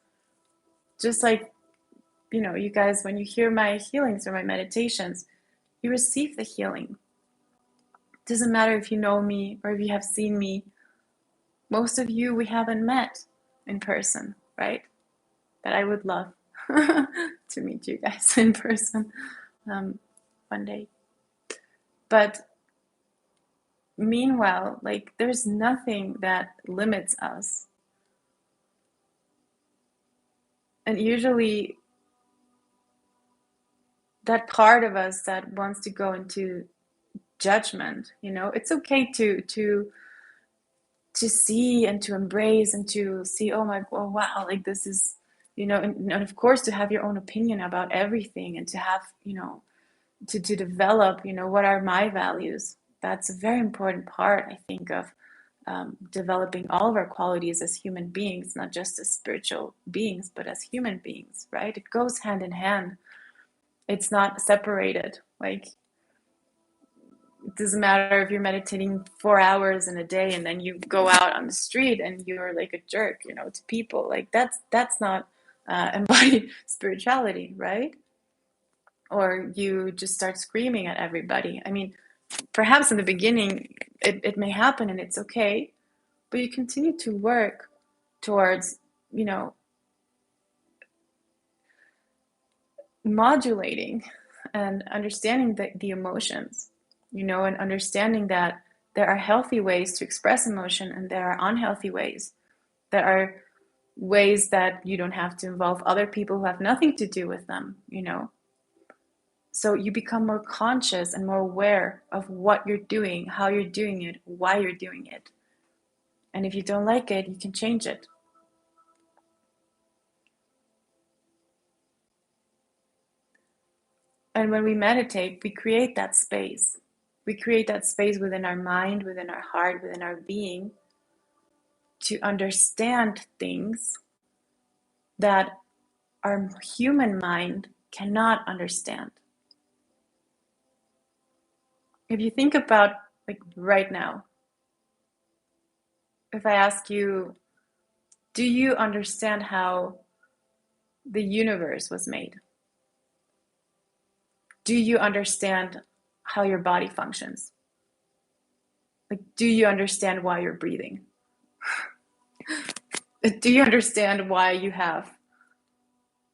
Just like, you guys, when you hear my healings or my meditations, you receive the healing. It doesn't matter if you know me or if you have seen me. Most of you we haven't met in person, right? But I would love to meet you guys in person one day. But meanwhile, like, there's nothing that limits us. And usually that part of us that wants to go into judgment, it's okay to see and to embrace and to see, oh wow, like this is, and of course to have your own opinion about everything, and to have, to develop, what are my values. That's a very important part, I think, of developing all of our qualities as human beings, not just as spiritual beings, but as human beings, right? It goes hand in hand. It's not separated. Like, it doesn't matter if you're meditating 4 hours in a day and then you go out on the street and you're like a jerk, to people. Like, that's not embodied spirituality, right? Or you just start screaming at everybody. I mean, perhaps in the beginning it may happen and it's okay, but you continue to work towards, modulating and understanding the emotions, and understanding that there are healthy ways to express emotion and there are unhealthy ways. There are ways that you don't have to involve other people who have nothing to do with them, So you become more conscious and more aware of what you're doing, how you're doing it, why you're doing it. And if you don't like it, you can change it. And when we meditate, we create that space. We create that space within our mind, within our heart, within our being, to understand things that our human mind cannot understand. If you think about, like, right now, if I ask you, do you understand how the universe was made? Do you understand how your body functions? Like, do you understand why you're breathing? Do you understand why you have,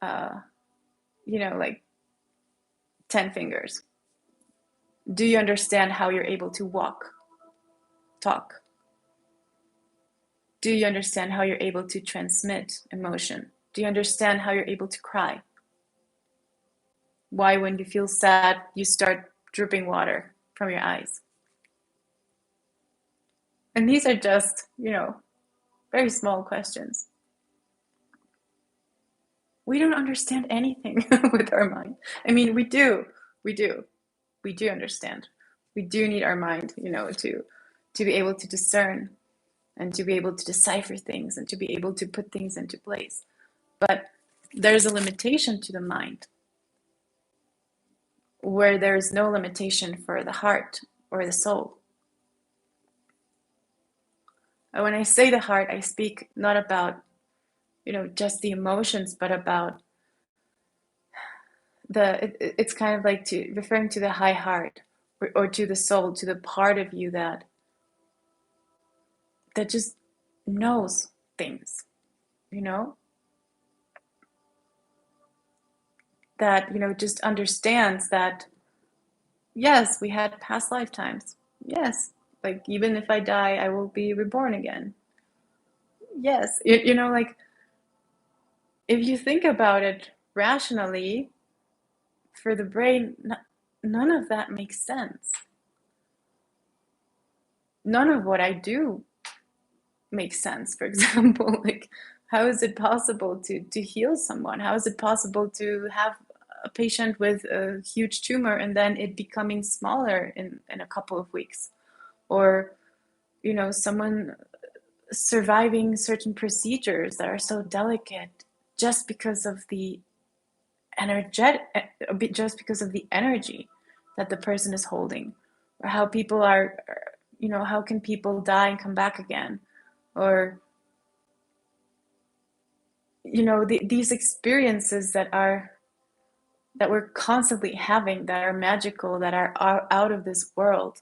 like 10 fingers? Do you understand how you're able to walk, talk? Do you understand how you're able to transmit emotion? Do you understand how you're able to cry? Why, when you feel sad, you start dripping water from your eyes? And these are just, very small questions. We don't understand anything with our mind. I mean, we do understand. We do need our mind, to be able to discern and to be able to decipher things and to be able to put things into place. But there's a limitation to the mind where there's no limitation for the heart or the soul. And when I say the heart, I speak not about, just the emotions, but about it's kind of like referring to the high heart, or to the soul, to the part of you that just knows things, that, just understands that, yes, we had past lifetimes. Yes, like, even if I die, I will be reborn again. Yes, you know, like if you think about it rationally, for the brain, none of that makes sense. None of what I do makes sense. For example, like how is it possible to heal someone? How is it possible to have a patient with a huge tumor and then it becoming smaller in a couple of weeks? Or, you know, someone surviving certain procedures that are so delicate just because of the just because of the energy that the person is holding, or how people are, you know, how can people die and come back again, or, you know, these experiences that we're constantly having, that are magical, that are out of this world.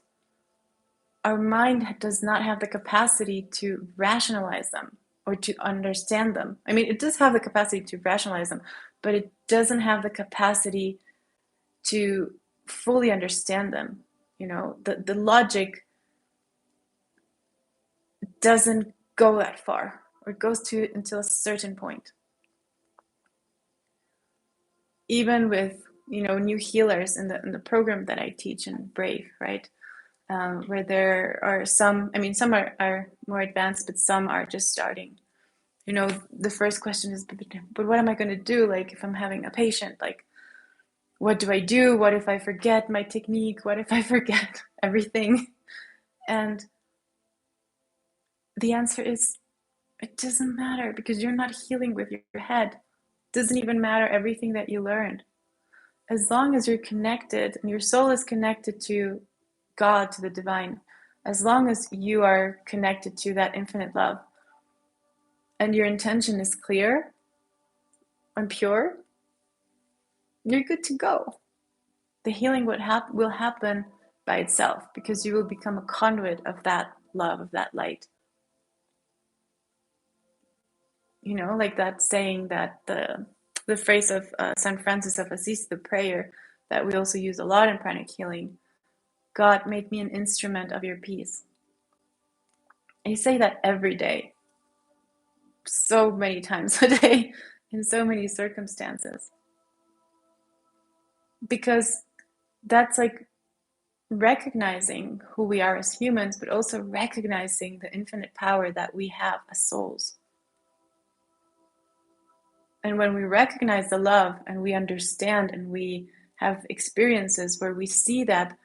Our mind does not have the capacity to rationalize them or to understand them. I mean, it does have the capacity to rationalize them, but it doesn't have the capacity to fully understand them. You know, the logic doesn't go that far, or it goes to until a certain point. Even with, you know, new healers in the program that I teach in Brave, right? Where there are some, I mean, some are more advanced, but some are just starting. You know, the first question is, but what am I going to do? Like, if I'm having a patient, like, what do I do? What if I forget my technique? What if I forget everything? And the answer is, it doesn't matter, because you're not healing with your head. It doesn't even matter everything that you learned. As long as you're connected and your soul is connected to God, to the divine, as long as you are connected to that infinite love and your intention is clear and pure, you're good to go. The healing will happen by itself, because you will become a conduit of that love, of that light. You know, like that saying, that the phrase of Saint Francis of Assisi, the prayer that we also use a lot in pranic healing: God, make me an instrument of your peace. And you say that every day, so many times a day, in so many circumstances, because that's like recognizing who we are as humans, but also recognizing the infinite power that we have as souls. And when we recognize the love and we understand and we have experiences where we see that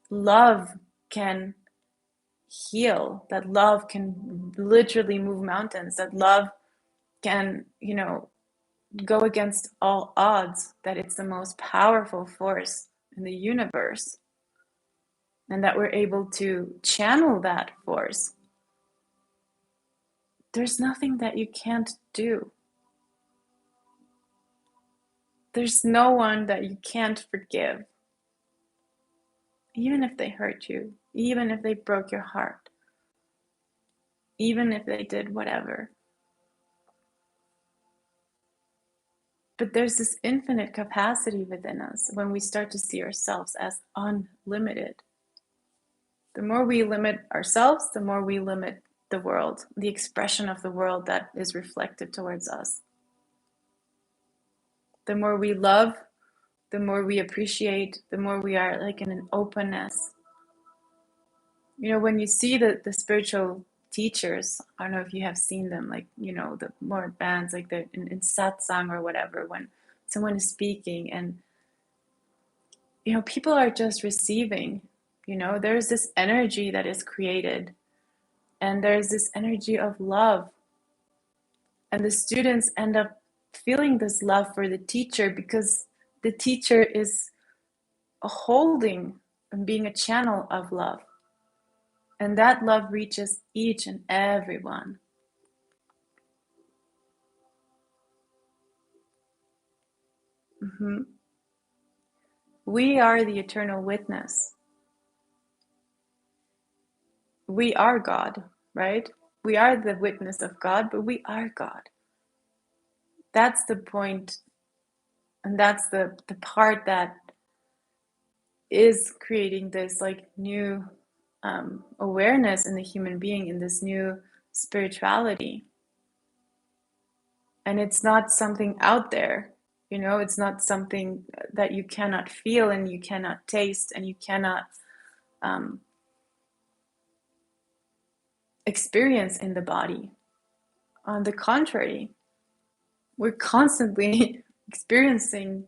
love can heal, that love can literally move mountains, that love can, you know, go against all odds, that it's the most powerful force in the universe, and that we're able to channel that force, there's nothing that you can't do. There's no one that you can't forgive, even if they hurt you, even if they broke your heart, even if they did whatever. But there's this infinite capacity within us when we start to see ourselves as unlimited. The more we limit ourselves, the more we limit the world, the expression of the world that is reflected towards us. The more we love, the more we appreciate, the more we are like in an openness. You know, when you see the spiritual teachers, I don't know if you have seen them, like, you know, the more advanced, like the in satsang or whatever, when someone is speaking and, you know, people are just receiving, you know, there's this energy that is created, and there's this energy of love. And the students end up feeling this love for the teacher, because the teacher is holding and being a channel of love. And that love reaches each and every one. We are the eternal witness. We are God, right? We are the witness of God, but we are God. That's the point, and that's the part that is creating this like new awareness in the human being, in this new spirituality. And it's not something out there, you know, it's not something that you cannot feel and you cannot taste and you cannot experience in the body. On the contrary, we're constantly experiencing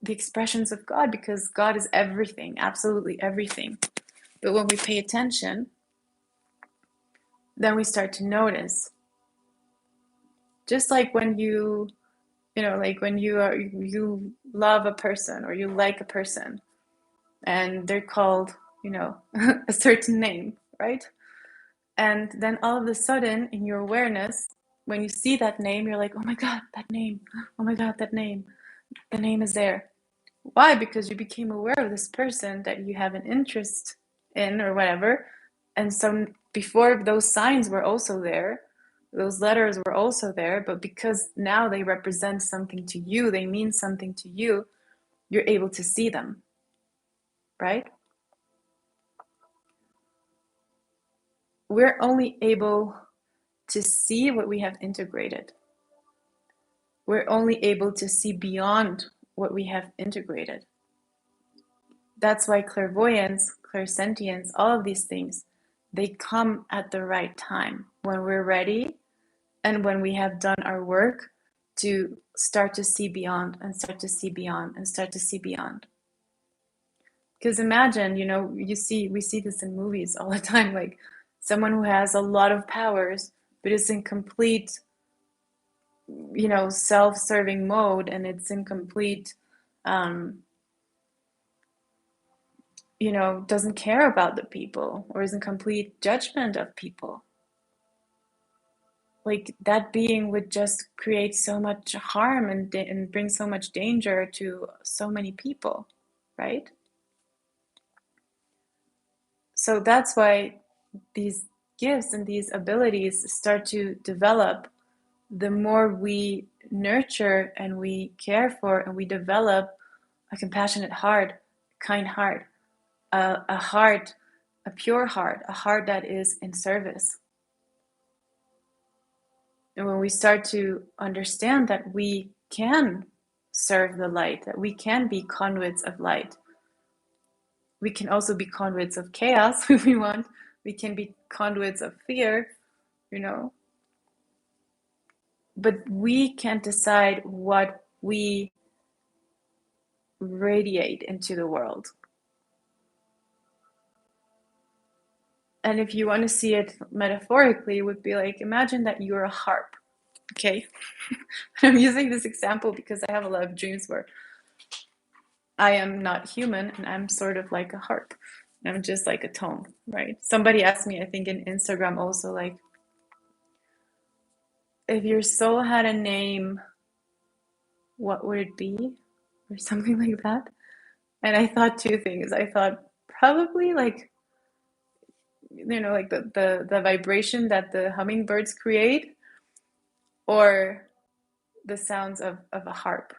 the expressions of God, because God is everything, absolutely everything. But when we pay attention, then we start to notice. Just like when you know, like when you love a person or you like a person and they're called, you know, a certain name, right? And then all of a sudden in your awareness, when you see that name, you're like, oh my God, that name. Oh my God, that name. The name is there. Why? Because you became aware of this person that you have an interest in or whatever. And so before, those signs were also there, those letters were also there, but because now they represent something to you, they mean something to you, you're able to see them, right? We're only able to see what we have integrated. We're only able to see beyond what we have integrated. That's why clairvoyance, clairsentience, all of these things, they come at the right time, when we're ready and when we have done our work to start to see beyond and start to see beyond and start to see beyond. Because imagine, you know, we see this in movies all the time, like someone who has a lot of powers but is in complete, you know, self-serving mode, and it's in complete you know, doesn't care about the people or is in complete judgment of people. Like that being would just create so much harm and bring so much danger to so many people, right? So that's why these gifts and these abilities start to develop the more we nurture and we care for and we develop a compassionate heart, kind heart, a heart, a pure heart, a heart that is in service. And when we start to understand that we can serve the light, that we can be conduits of light, we can also be conduits of chaos if we want. We can be conduits of fear, you know. But we can't decide what we radiate into the world. And if you want to see it metaphorically, it would be like, imagine that you're a harp, okay? I'm using this example because I have a lot of dreams where I am not human and I'm sort of like a harp. I'm just like a tone, right? Somebody asked me, I think in Instagram also, like, if your soul had a name, what would it be? Or something like that. And I thought two things. I thought probably like, you know, like the vibration that the hummingbirds create, or the sounds of a harp.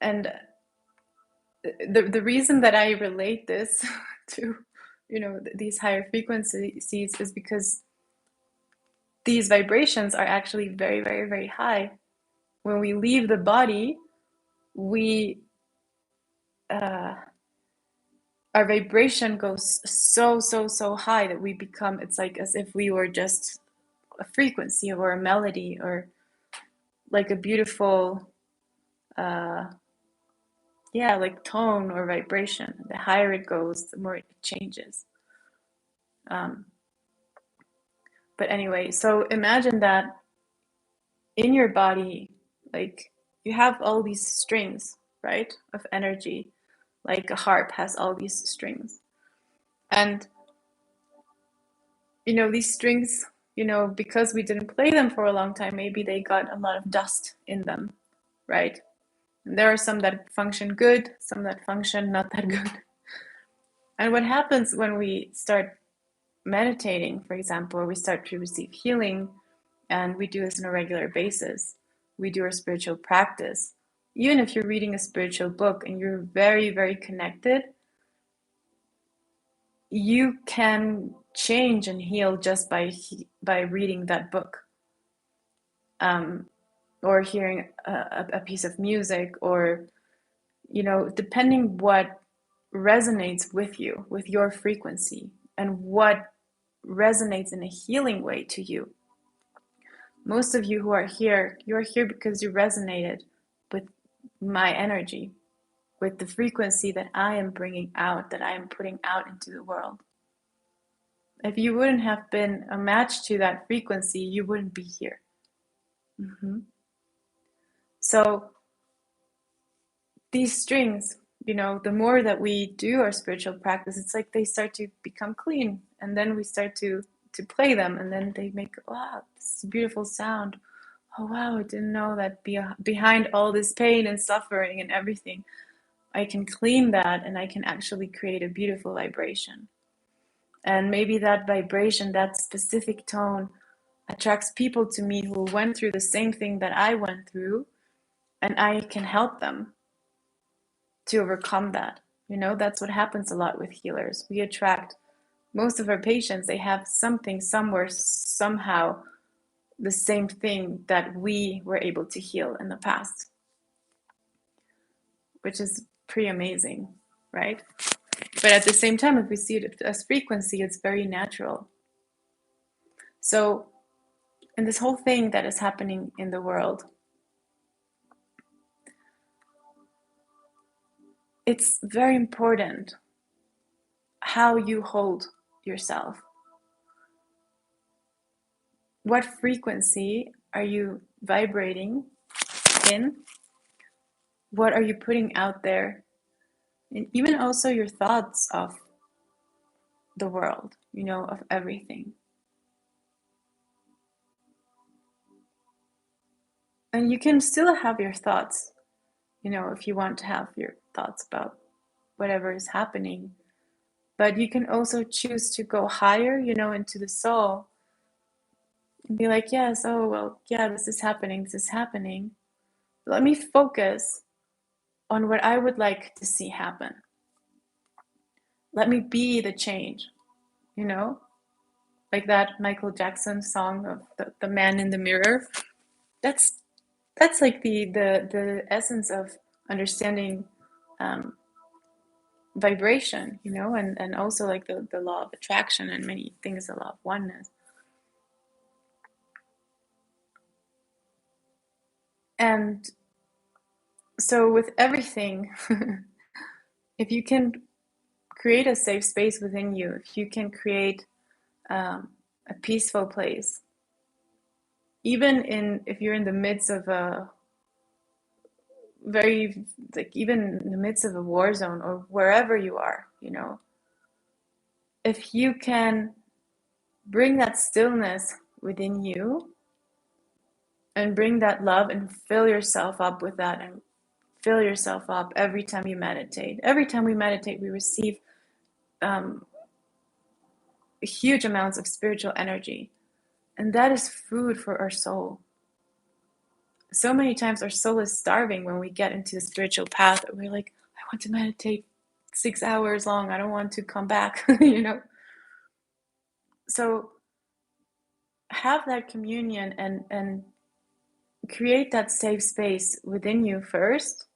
And the reason that I relate this to, you know, these higher frequencies is because these vibrations are actually very, very, very high. When we leave the body, we our vibration goes so high that we become, it's like as if we were just a frequency or a melody or like a beautiful yeah, like tone or vibration. The higher it goes, the more it changes. But anyway, so imagine that in your body, like you have all these strings, right, of energy, like a harp has all these strings. And, you know, these strings, you know, because we didn't play them for a long time, maybe they got a lot of dust in them, right? And there are some that function good, some that function not that good. And what happens when we start meditating, for example, or we start to receive healing, and we do this on a regular basis, we do our spiritual practice, even if you're reading a spiritual book and you're very, very connected, you can change and heal just by reading that book. or hearing a piece of music, or, depending what resonates with you, with your frequency, and what resonates in a healing way to you. Most of you who are here, you're here because you resonated with my energy, with the frequency that I am bringing out, that I am putting out into the world. If you wouldn't have been a match to that frequency, you wouldn't be here. So these strings, the more that we do our spiritual practice, it's like they start to become clean, and then we start to play them, and then they make, wow, this is a beautiful sound. Oh wow, I didn't know that behind all this pain and suffering and everything, I can clean that, and I can actually create a beautiful vibration. And maybe that vibration, that specific tone, attracts people to me who went through the same thing that I went through, and I can help them to overcome that. That's what happens a lot with healers. We attract, most of our patients, they have something somewhere, somehow, the same thing that we were able to heal in the past, which is pretty amazing, right? But at the same time, if we see it as frequency, it's very natural. So in this whole thing that is happening in the world, it's very important how you hold yourself. What frequency are you vibrating in? What are you putting out there? And even also your thoughts of the world, of everything. And you can still have your thoughts, if you want to have your thoughts about whatever is happening. But you can also choose to go higher, into the soul, and be like, yes, oh, well, yeah, this is happening. Let me focus on what I would like to see happen. Let me be the change, like that Michael Jackson song of the man in the mirror. That's like the essence of understanding vibration, and also like the law of attraction, and many things, the law of oneness. And so with everything, if you can create a safe space within you, if you can create a peaceful place, even if you're in the midst of a very, like, even in the midst of a war zone, or wherever you are, if you can bring that stillness within you and bring that love and fill yourself up with that, and fill yourself up every time you meditate. Every time we meditate, we receive huge amounts of spiritual energy, and that is food for our soul. So many times our soul is starving when we get into the spiritual path. We're like, I want to meditate 6 hours long. I don't want to come back, So have that communion and create that safe space within you first,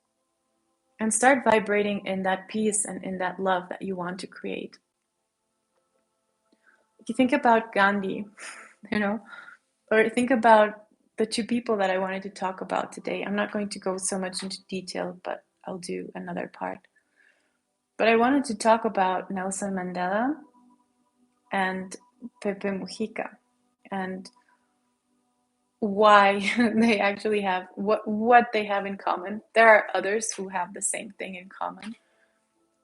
and start vibrating in that peace and in that love that you want to create. If you think about Gandhi, or think about the two people that I wanted to talk about today. I'm not going to go so much into detail, but I'll do another part. But I wanted to talk about Nelson Mandela and Pepe Mujica, and why they actually have what they have in common. There are others who have the same thing in common,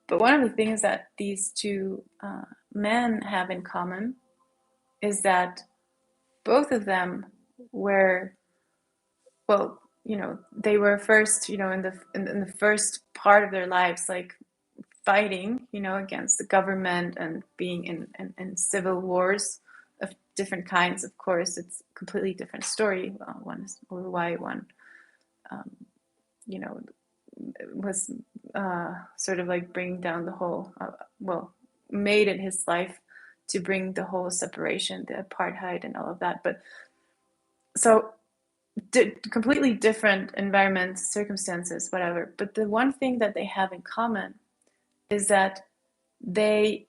but one of the things that these two men have in common is that both of them were, well, they were first, in the first part of their lives, like fighting, against the government, and being in civil wars of different kinds. Of course, it's a completely different story. One is why one, was sort of like bringing down the whole, made it his life to bring the whole separation, the apartheid, and all of that. But so completely different environments, circumstances, whatever. But the one thing that they have in common is that they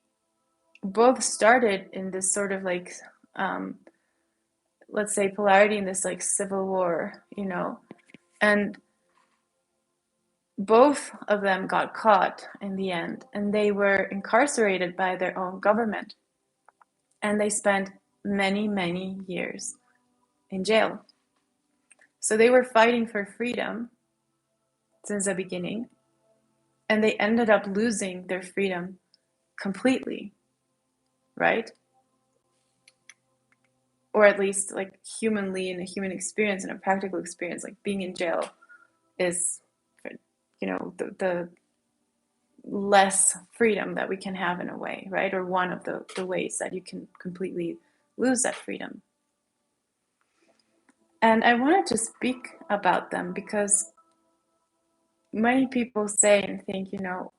both started in this sort of like, let's say, polarity, in this like civil war, you know, and both of them got caught in the end, and they were incarcerated by their own government, and they spent many, many years in jail. So they were fighting for freedom since the beginning, and they ended up losing their freedom completely, right? Or at least like humanly, in a human experience, in a practical experience, like being in jail is, you know, the less freedom that we can have in a way, right? Or one of the ways that you can completely lose that freedom. And I wanted to speak about them because many people say and think, you know,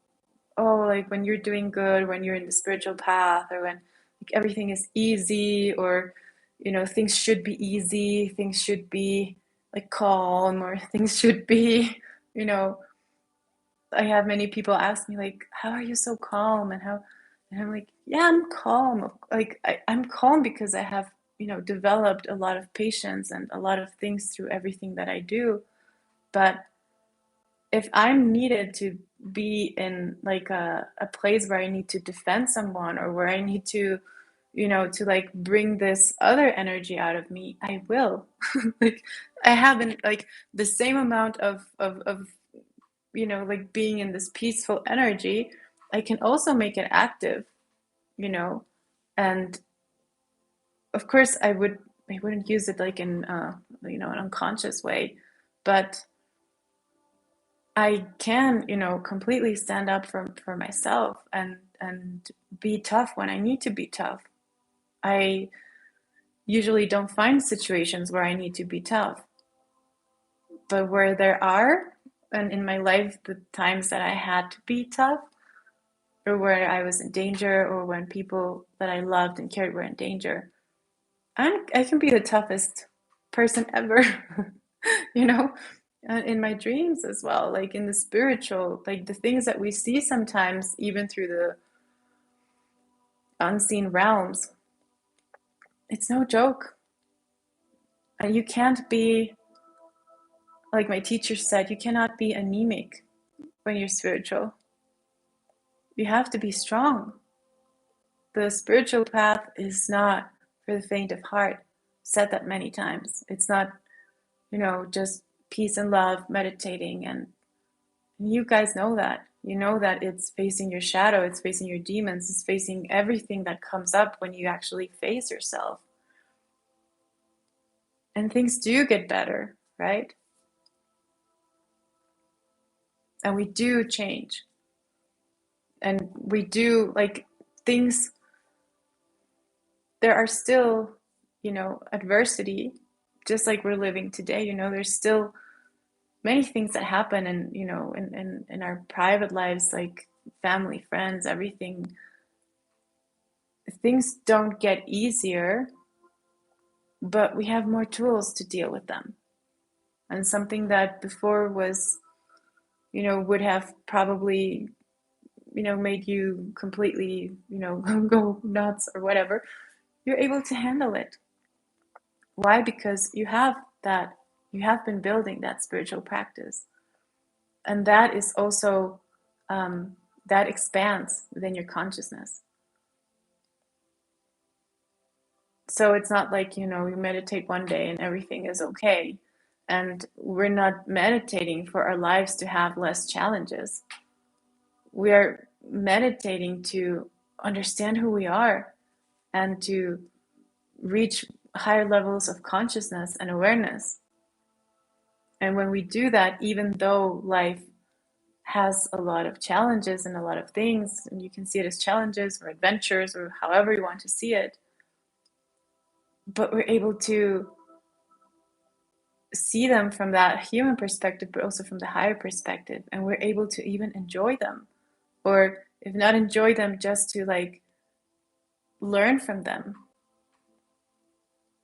oh, like when you're doing good, when you're in the spiritual path, or when like everything is easy, or, you know, things should be easy, things should be like calm, or things should be, you know, I have many people ask me like, how are you so calm? And I'm like, yeah, I'm calm. Like I'm calm because I have, you know, developed a lot of patience and a lot of things through everything that I do. But if I'm needed to be in like a place where I need to defend someone, or where I need to, you know, to like bring this other energy out of me, I will. Like I haven't like the same amount of you know, like being in this peaceful energy, I can also make it active, you know. And of course I wouldn't use it like in you know, an unconscious way, but I can, you know, completely stand up for myself and be tough when I need to be tough. I usually don't find situations where I need to be tough, but where there are, and in my life, the times that I had to be tough, or where I was in danger, or when people that I loved and cared were in danger, I can be the toughest person ever, you know, in my dreams as well, like in the spiritual, like the things that we see sometimes, even through the unseen realms. It's no joke. And you can't be, like my teacher said, you cannot be anemic when you're spiritual. You have to be strong. The spiritual path is not for the faint of heart. I've said that many times. It's not, you know, just peace and love, meditating, and you guys know that. You know that it's facing your shadow, it's facing your demons, it's facing everything that comes up when you actually face yourself. And things do get better, right? And we do change. And we do, like, things, there are still, you know, adversity, just like we're living today. You know, there's still many things that happen, and you know, in our private lives, like family, friends, everything. Things don't get easier, but we have more tools to deal with them. And something that before was, you know, would have probably, you know, made you completely, you know, go nuts or whatever, you're able to handle it. Why? Because you have that, you have been building that spiritual practice. And that is also, that expands within your consciousness. So it's not like, you know, you meditate one day and everything is okay. And we're not meditating for our lives to have less challenges. We are meditating to understand who we are and to reach higher levels of consciousness and awareness. And when we do that, even though life has a lot of challenges and a lot of things, and you can see it as challenges or adventures or however you want to see it, but we're able to see them from that human perspective, but also from the higher perspective, and we're able to even enjoy them, or if not enjoy them, just to like learn from them.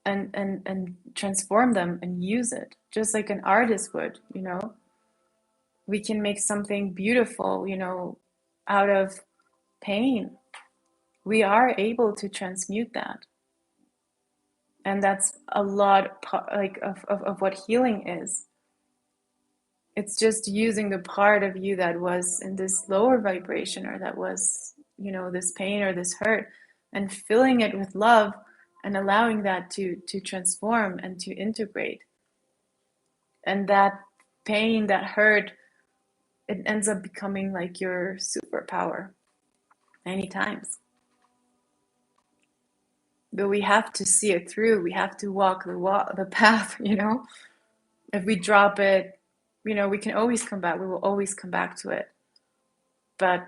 and transform them and use it, just like an artist would, you know. We can make something beautiful, you know, out of pain. We are able to transmute that. And that's a lot like of what healing is. It's just using the part of you that was in this lower vibration, or that was, you know, this pain or this hurt, and filling it with love and allowing that to transform and to integrate. And that pain, that hurt, it ends up becoming like your superpower many times. But we have to see it through. We have to walk the path, you know. If we drop it, you know, we can always come back. We will always come back to it. But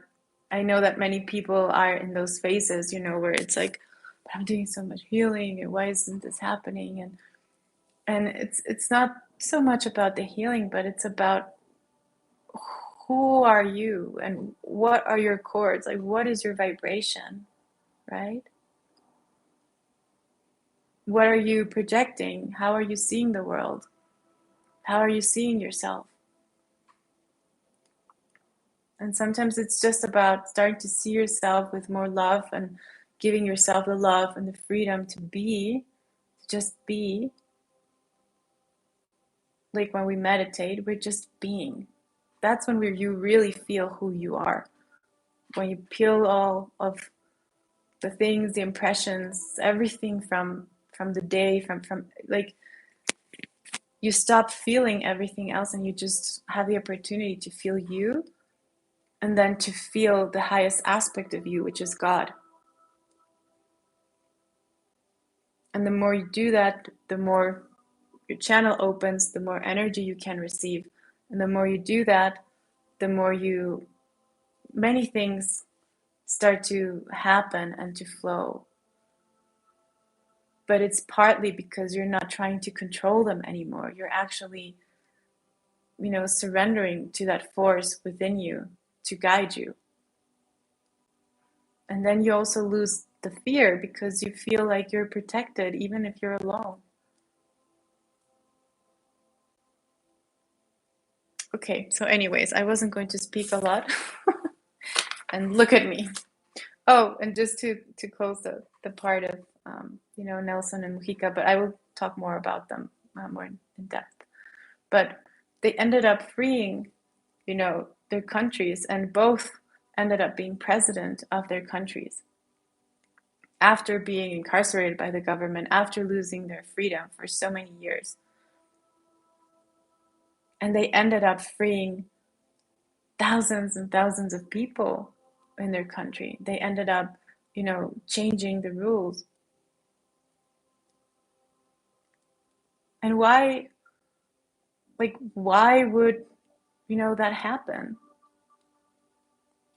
I know that many people are in those phases, you know, where it's like, but I'm doing so much healing, and why isn't this happening? And it's not so much about the healing, but it's about who are you and what are your chords? Like, what is your vibration, right? What are you projecting? How are you seeing the world? How are you seeing yourself? And sometimes it's just about starting to see yourself with more love and giving yourself the love and the freedom to be, to just be. Like when we meditate, we're just being. That's when you really feel who you are. When you peel all of the things, the impressions, everything from the day, from like, you stop feeling everything else and you just have the opportunity to feel you, and then to feel the highest aspect of you, which is God. And the more you do that, the more your channel opens, the more energy you can receive. And the more you do that, the more many things start to happen and to flow. But it's partly because you're not trying to control them anymore. You're actually, you know, surrendering to that force within you to guide you. And then you also lose the fear, because you feel like you're protected even if you're alone. Okay, so anyways, I wasn't going to speak a lot. And look at me. Oh, and just to close the part of, you know, Nelson and Mujica, but I will talk more about them more in depth. But they ended up freeing, you know, their countries, and both ended up being president of their countries after being incarcerated by the government, after losing their freedom for so many years. And they ended up freeing thousands and thousands of people in their country. They ended up, you know, changing the rules. And why would, you know, that happen?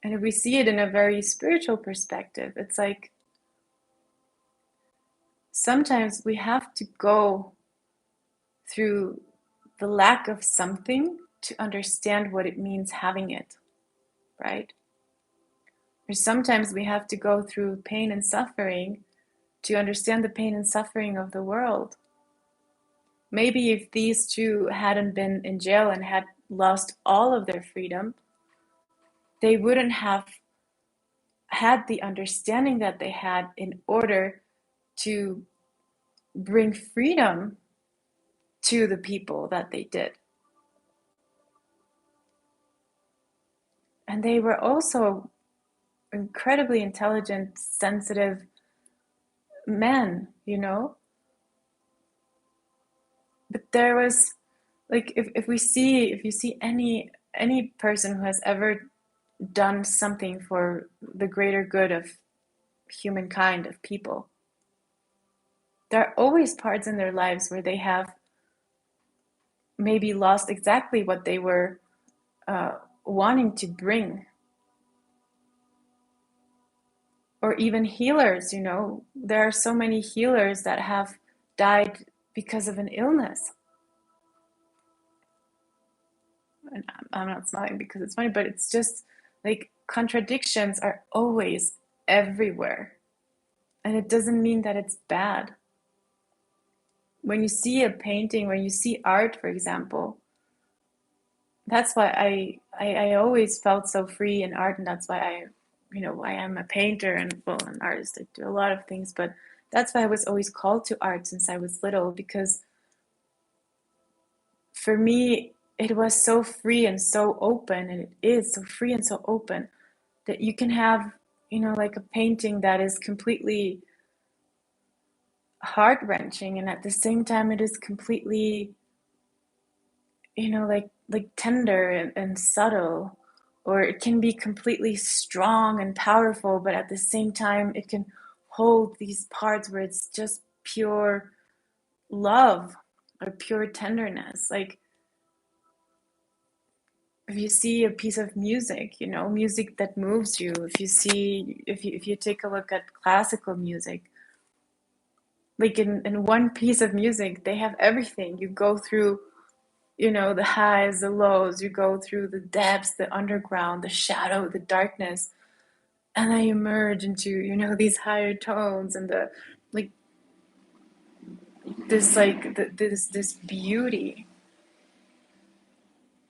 And if we see it in a very spiritual perspective, it's like sometimes we have to go through the lack of something to understand what it means having it, right? Or sometimes we have to go through pain and suffering to understand the pain and suffering of the world. Maybe if these two hadn't been in jail and had lost all of their freedom, they wouldn't have had the understanding that they had in order to bring freedom to the people that they did. And they were also incredibly intelligent, sensitive men, you know. But there was, like, if you see any person who has ever done something for the greater good of humankind, of people, there are always parts in their lives where they have maybe lost exactly what they were wanting to bring. Or even healers, you know, there are so many healers that have died because of an illness. And I'm not smiling because it's funny, but it's just like contradictions are always everywhere. And it doesn't mean that it's bad. when you see a painting, when you see art, for example, that's why I always felt so free in art, and that's why I am a painter and, well, an artist. I do a lot of things, but that's why I was always called to art since I was little, because for me it was so free and so open, and it is so free and so open that you can have, like a painting that is completely heart-wrenching, and at the same time it is completely, like tender and subtle, or it can be completely strong and powerful, but at the same time it can hold these parts where it's just pure love or pure tenderness. Like, if you see a piece of music, music that moves you, if you take a look at classical music, like in one piece of music they have everything. You go through, the highs, the lows, you go through the depths, the underground, the shadow, the darkness, and then you merge into, these higher tones, and the, like, this, like, this beauty,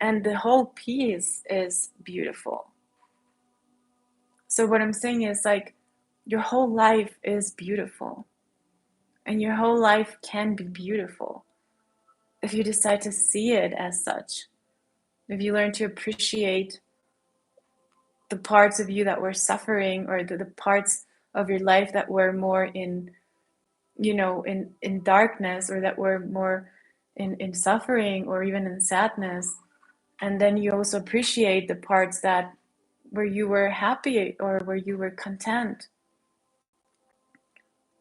and the whole piece is beautiful. So what I'm saying is, like, your whole life is beautiful, and your whole life can be beautiful if you decide to see it as such. If you learn to appreciate the parts of you that were suffering, or the parts of your life that were more in, in darkness, or that were more in suffering, or even in sadness, and then you also appreciate the parts that where you were happy, or where you were content,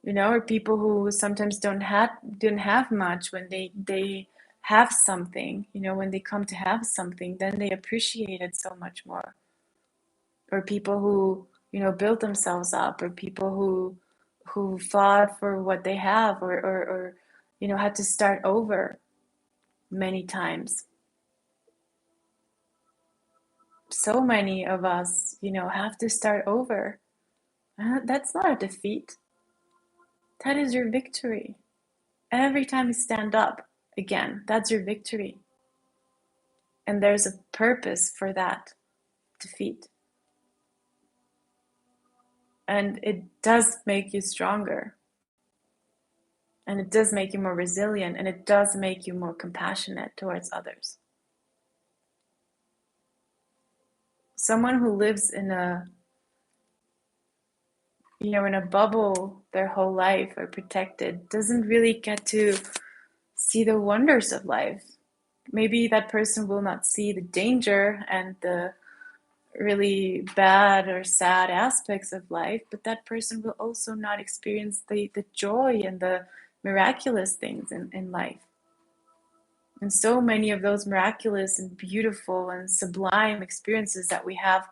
or people who sometimes didn't have much, when they have something, when they come to have something, then they appreciate it so much more. Or people who, built themselves up, or people who fought for what they have, or had to start over many times. So many of us, have to start over. That's not a defeat. That is your victory. Every time you stand up again, that's your victory. And there's a purpose for that defeat. And it does make you stronger. And it does make you more resilient, and it does make you more compassionate towards others. Someone who lives in a bubble their whole life, or protected, doesn't really get to see the wonders of life. Maybe that person will not see the danger and the really bad or sad aspects of life, but that person will also not experience the joy and the miraculous things in life. And so many of those miraculous and beautiful and sublime experiences that we have,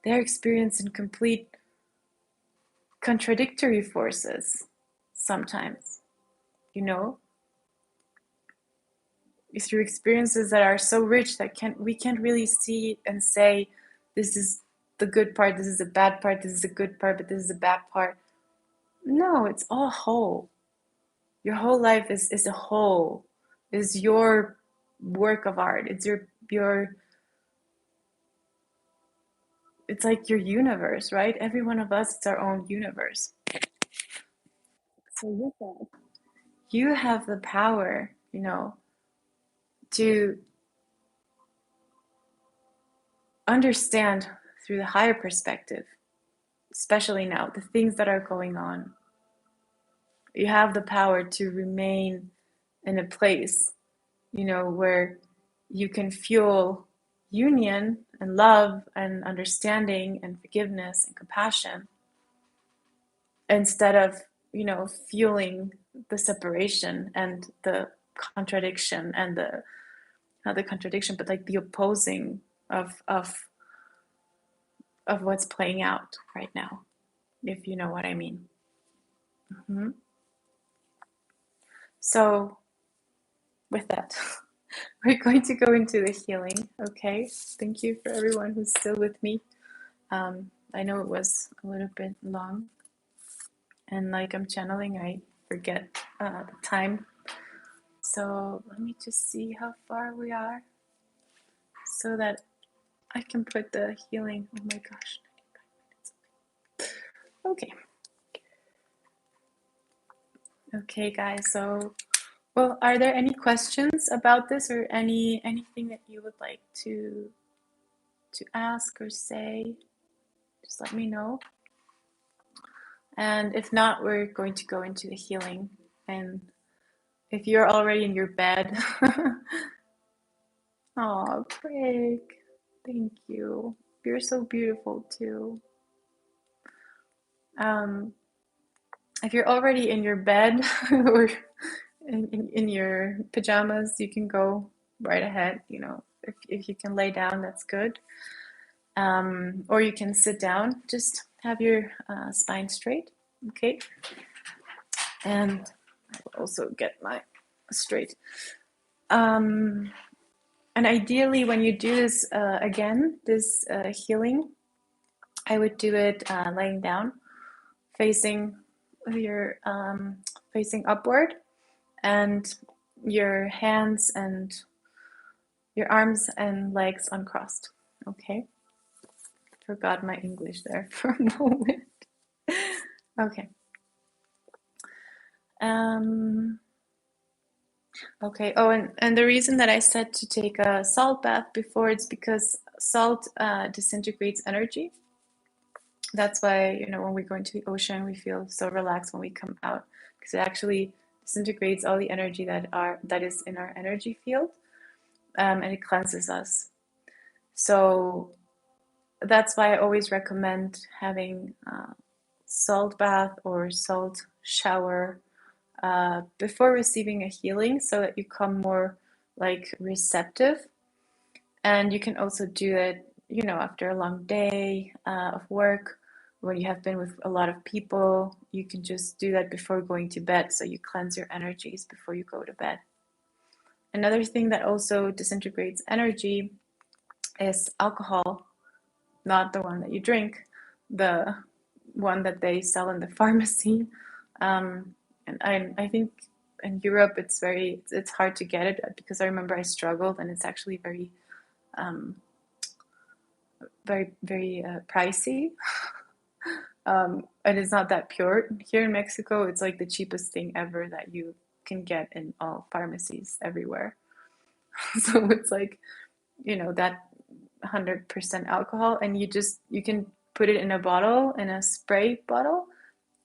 they're experienced in complete contradictory forces sometimes, through experiences that are so rich that we can't really see and say, this is the good part, this is the bad part, this is the good part, but this is the bad part. No, it's all whole. Your whole life is a whole, is your work of art. It's your it's like your universe, right? Every one of us is our own universe. So with that, you have the power, to understand through the higher perspective, especially now, the things that are going on. You have the power to remain in a place, where you can fuel union and love and understanding and forgiveness and compassion, instead of, fueling the separation and the contradiction, and the, not the contradiction, but like the opposing of what's playing out right now, if you know what I mean. Mm-hmm. So with that, we're going to go into the healing. Okay, thank you for everyone who's still with me. I know it was a little bit long, and like I'm channeling, I forget the time. So let me just see how far we are so that I can put the healing. Oh my gosh. Okay. Okay, guys. So, well, are there any questions about this or anything that you would like to ask or say? Just let me know. And if not, we're going to go into the healing. And if you're already in your bed, oh, Craig, thank you. You're so beautiful too. If you're already in your bed or in your pajamas, you can go right ahead. You know, if you can lay down, that's good. Or you can sit down. Just have your spine straight, okay? And I will also get my straight. And ideally, when you do this again, this healing, I would do it laying down, facing your facing upward, and your hands and your arms and legs uncrossed. Okay, forgot my English there for a moment. Okay. Okay. Oh, and the reason that I said to take a salt bath before, it's because salt disintegrates energy. That's why, you know, when we go into the ocean, we feel so relaxed when we come out, because it actually disintegrates all the energy that is in our energy field, and it cleanses us. So that's why I always recommend having salt bath or salt shower before receiving a healing, so that you come more like receptive. And you can also do it, you know, after a long day of work, when you have been with a lot of people. You can just do that before going to bed, so you cleanse your energies before you go to bed. Another thing that also disintegrates energy is alcohol, not the one that you drink, the one that they sell in the pharmacy. And I think in Europe it's hard to get it, because I remember I struggled, and it's actually very pricey. And it's not that pure. Here in Mexico, it's like the cheapest thing ever that you can get in all pharmacies everywhere. So it's like, you know, that 100% alcohol, and you can put it in a bottle, in a spray bottle,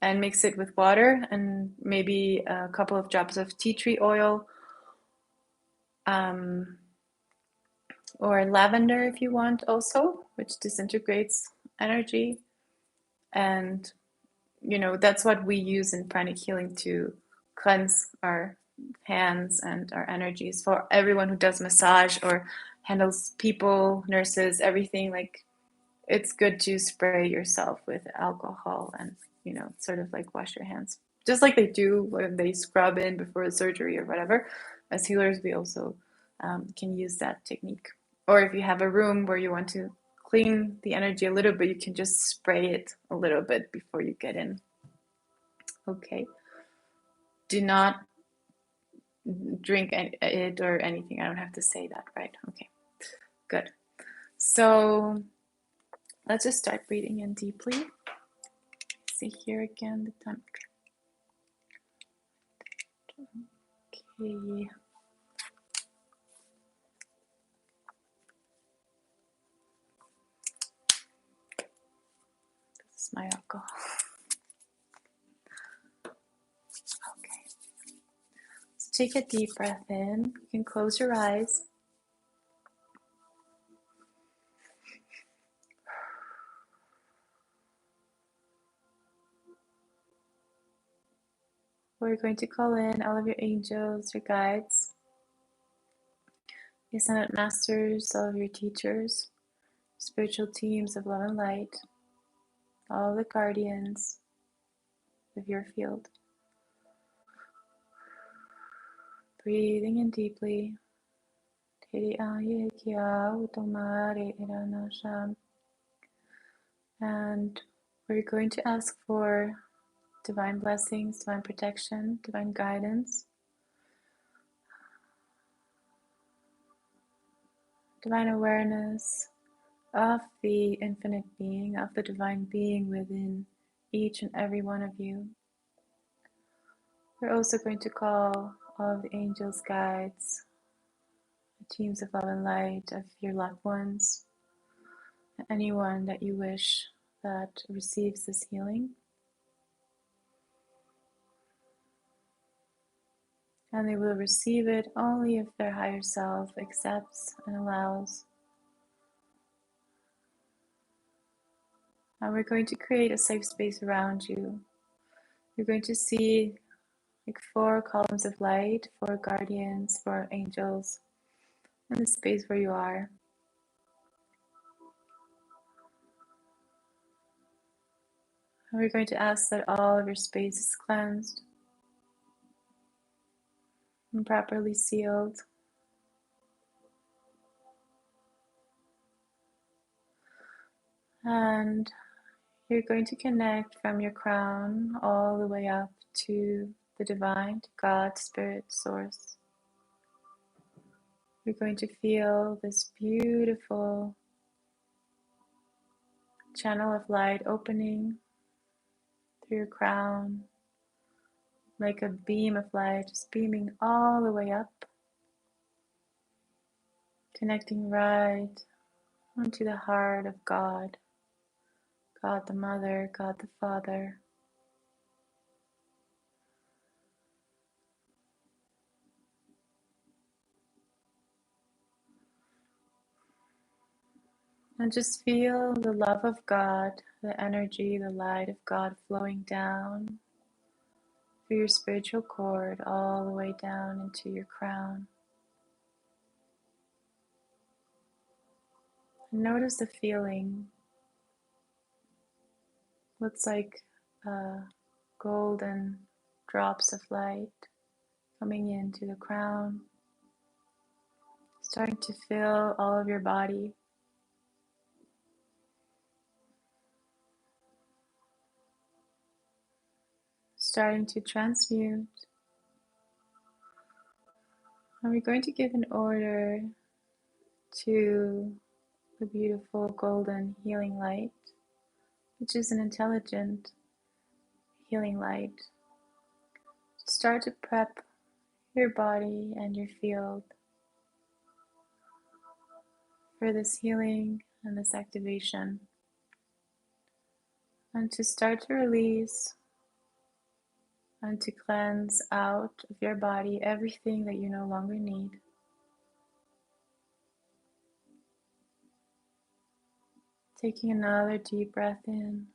and mix it with water and maybe a couple of drops of tea tree oil, or lavender if you want also, which disintegrates energy. And, you know, that's what we use in pranic healing to cleanse our hands and our energies. For everyone who does massage or handles people, nurses, everything, like, it's good to spray yourself with alcohol and, you know, sort of like wash your hands. Just like they do when they scrub in before surgery or whatever. As healers, we also can use that technique. Or if you have a room where you want to clean the energy a little bit, you can just spray it a little bit before you get in. Okay. Do not drink it or anything. I don't have to say that, right? Okay. Good. So let's just start breathing in deeply. See here again the temperature. Okay. This is my alcohol. Okay. So take a deep breath in. You can close your eyes. We're going to call in all of your angels, your guides, your ascended masters, all of your teachers, spiritual teams of love and light, all the guardians of your field. Breathing in deeply. And we're going to ask for divine blessings, divine protection, divine guidance divine awareness of the infinite being, of the divine being within each and every one of you. We're also going to call all of the angels, guides, the teams of love and light of your loved ones, anyone that you wish that receives this healing. And they will receive it only if their higher self accepts and allows. And we're going to create a safe space around you. You're going to see like 4 columns of light, 4 guardians, 4 angels in the space where you are. And we're going to ask that all of your space is cleansed and properly sealed. And you're going to connect from your crown all the way up to the divine, to God, Spirit, Source. You're going to feel this beautiful channel of light opening through your crown, like a beam of light just beaming all the way up, connecting right onto the heart of God, God the Mother, God the Father. And just feel the love of God, the energy, the light of God flowing down through your spiritual cord all the way down into your crown. And notice the feeling. Looks like golden drops of light coming into the crown, starting to fill all of your body. Starting to transmute. And we're going to give an order to the beautiful golden healing light, which is an intelligent healing light. Start to prep your body and your field for this healing and this activation. And to start to release and to cleanse out of your body everything that you no longer need. Taking another deep breath in.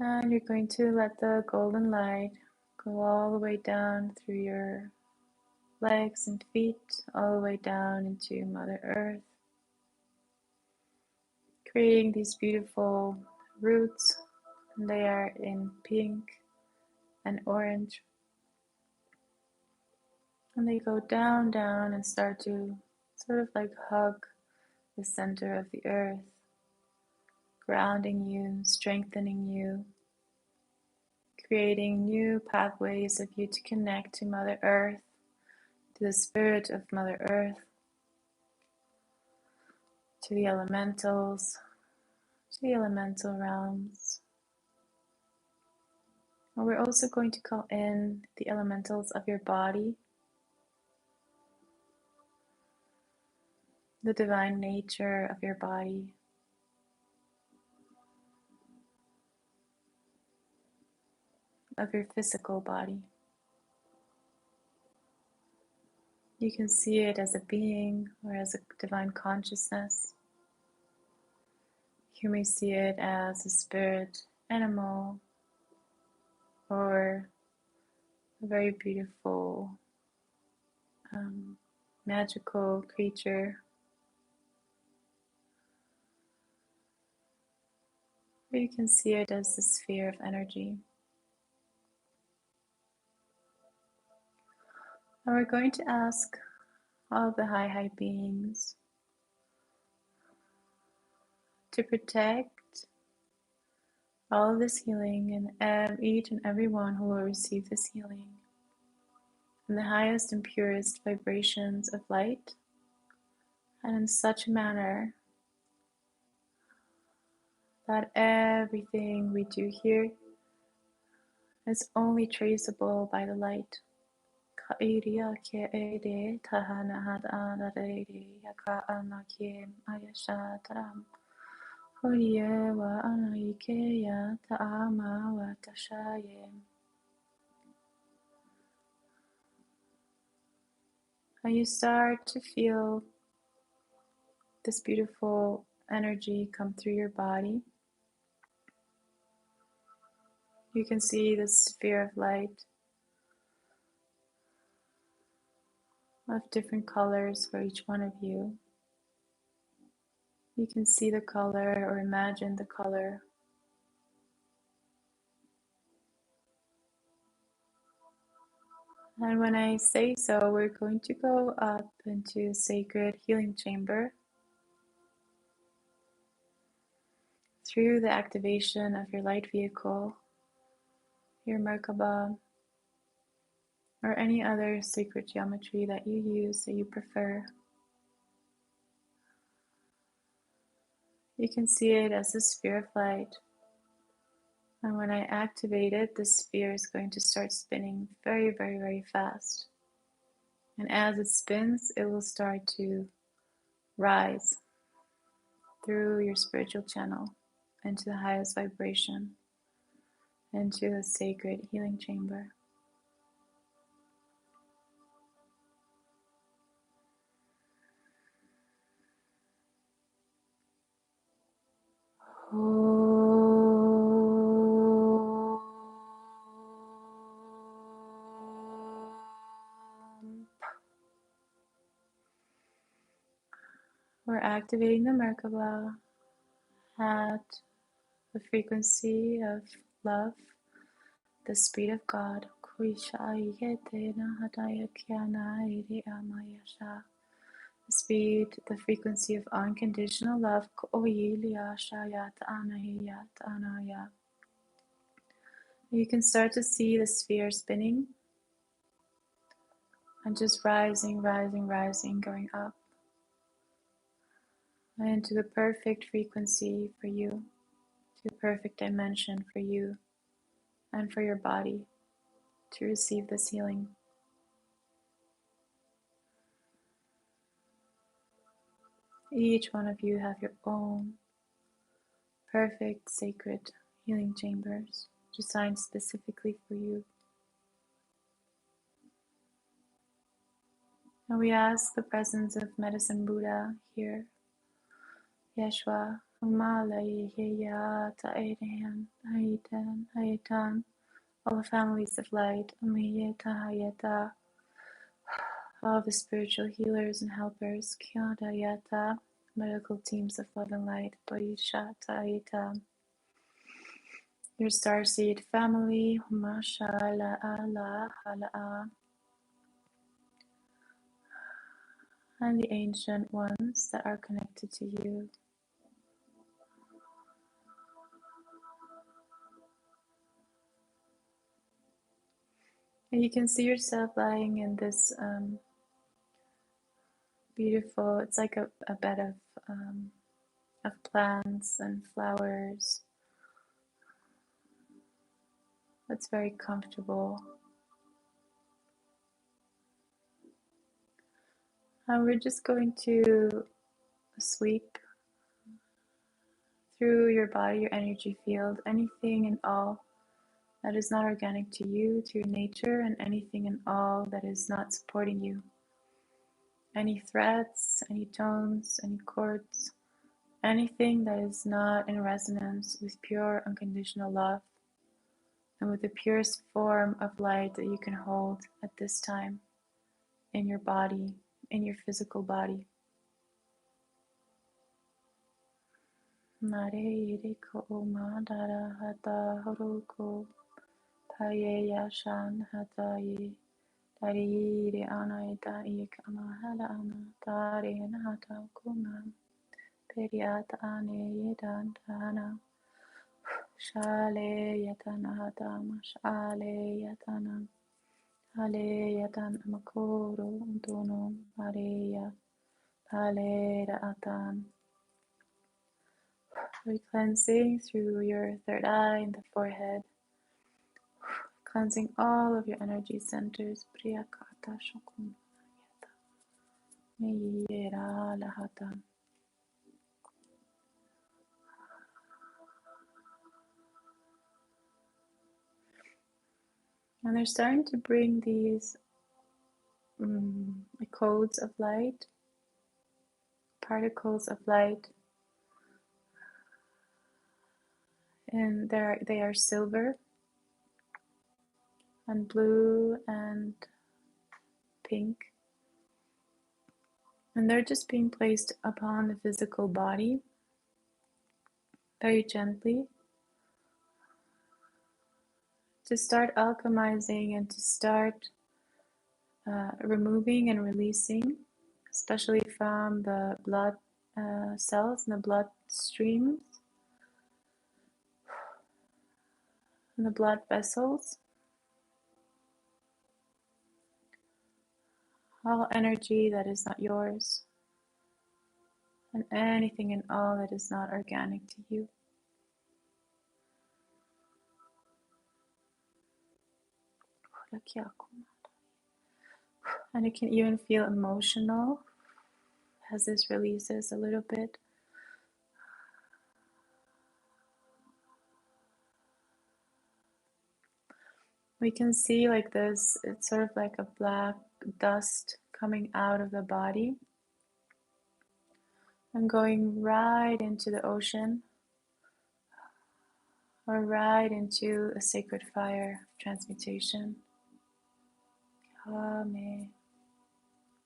And you're going to let the golden light go all the way down through your legs and feet, all the way down into Mother Earth, creating these beautiful roots. They are in pink and orange. And they go down, down, and start to sort of like hug the center of the earth, grounding you, strengthening you, creating new pathways of you to connect to Mother Earth, to the spirit of Mother Earth, to the elementals, to the elemental realms. And we're also going to call in the elementals of your body, the divine nature of your body, of your physical body. You can see it as a being or as a divine consciousness. You may see it as a spirit animal or a very beautiful, magical creature. Or you can see it as the sphere of energy. And we're going to ask all the high beings to protect all of this healing and each and every one who will receive this healing in the highest and purest vibrations of light, and in such a manner that everything we do here is only traceable by the light. And you start to feel this beautiful energy come through your body. You can see the sphere of light of different colors for each one of you. You can see the color or imagine the color. And when I say so, we're going to go up into a sacred healing chamber through the activation of your light vehicle, your Merkaba, or any other sacred geometry that you use that you prefer. You can see it as a sphere of light. And when I activate it, the sphere is going to start spinning very, very, very fast. And as it spins, it will start to rise through your spiritual channel into the highest vibration, into the sacred healing chamber. We're activating the Merkaba at the frequency of love, the speed of God. The speed, the frequency of unconditional love. You can start to see the sphere spinning and just rising, rising, rising, going up into the perfect frequency for you, to the perfect dimension for you and for your body to receive this healing. Each one of you have your own perfect sacred healing chambers designed specifically for you. And we ask the presence of Medicine Buddha here, Yeshua, all the families of light, all the spiritual healers and helpers, medical teams of love and light, your starseed family, and the ancient ones that are connected to you. And you can see yourself lying in this beautiful, it's like a bed of plants and flowers. It's very comfortable. And we're just going to sweep through your body, your energy field, anything and all that is not organic to you, to your nature, and anything and all that is not supporting you. Any threads, any tones, any cords, anything that is not in resonance with pure unconditional love and with the purest form of light that you can hold at this time in your body, in your physical body. Tarire ana ita ikama hala ana tare nata kuma periata ane yedan dana shale yatana hatama shale yatana hale yatan makoro dono mareya hale atan. Cleansing through your third eye and the forehead, cleansing all of your energy centers. Priyakata shokun meyera lahatan. And they're starting to bring these codes of light, particles of light, and they are silver and blue and pink, and they're just being placed upon the physical body very gently to start alchemizing and to start removing and releasing, especially from the blood cells and the blood streams and the blood vessels. All energy that is not yours, and anything and all that is not organic to you. And it can even feel emotional as this releases a little bit. We can see like this, it's sort of like a black dust coming out of the body and going right into the ocean or right into a sacred fire transmutation. Kame.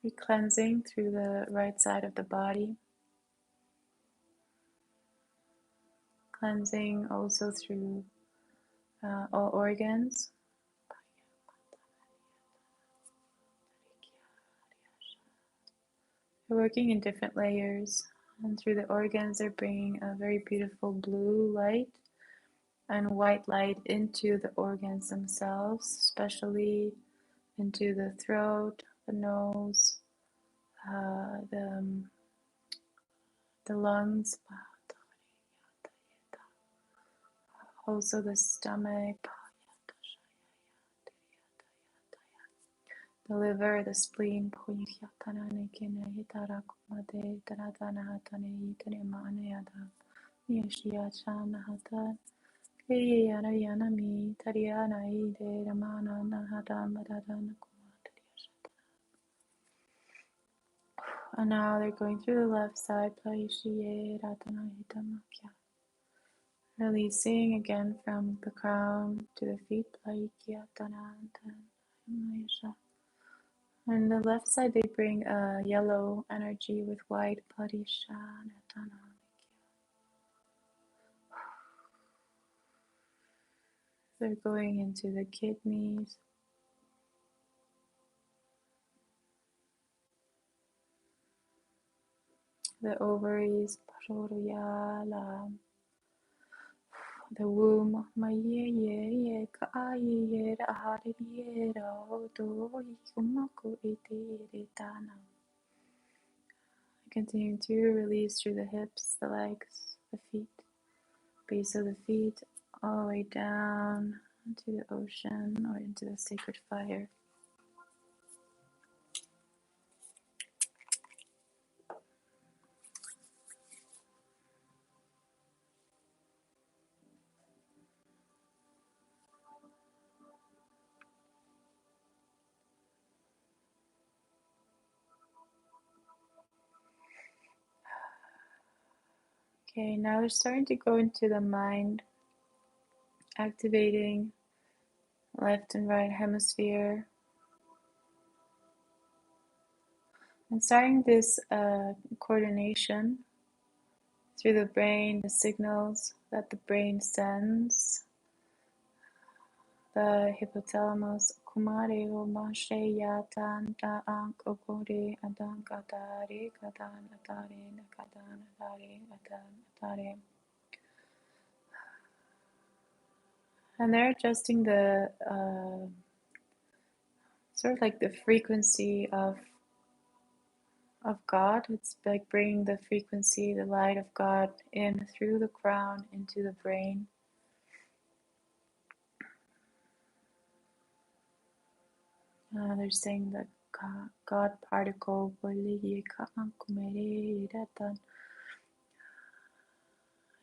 Re-cleansing through the right side of the body. Cleansing also through all organs. We're working in different layers, and through the organs they're bringing a very beautiful blue light and white light into the organs themselves, especially into the throat, the nose, the lungs, also the stomach, the liver, the spleen. And now they're going through the left side, releasing again from the crown to the feet. And the left side, they bring a yellow energy with white. They're going into the kidneys, the ovaries, the womb. Continue to release through the hips, the legs, the feet, base of the feet, all the way down into the ocean or into the sacred fire. Okay, now we're starting to go into the mind, activating left and right hemisphere, and starting this coordination through the brain, the signals that the brain sends the hypothalamus kumare o mashe yatan da ank okore adan katare kadan atare nakadan atare adan atare. And they're adjusting the sort of like the frequency of God. It's like bringing the frequency, the light of God in through the crown into the brain. They're saying that God particle,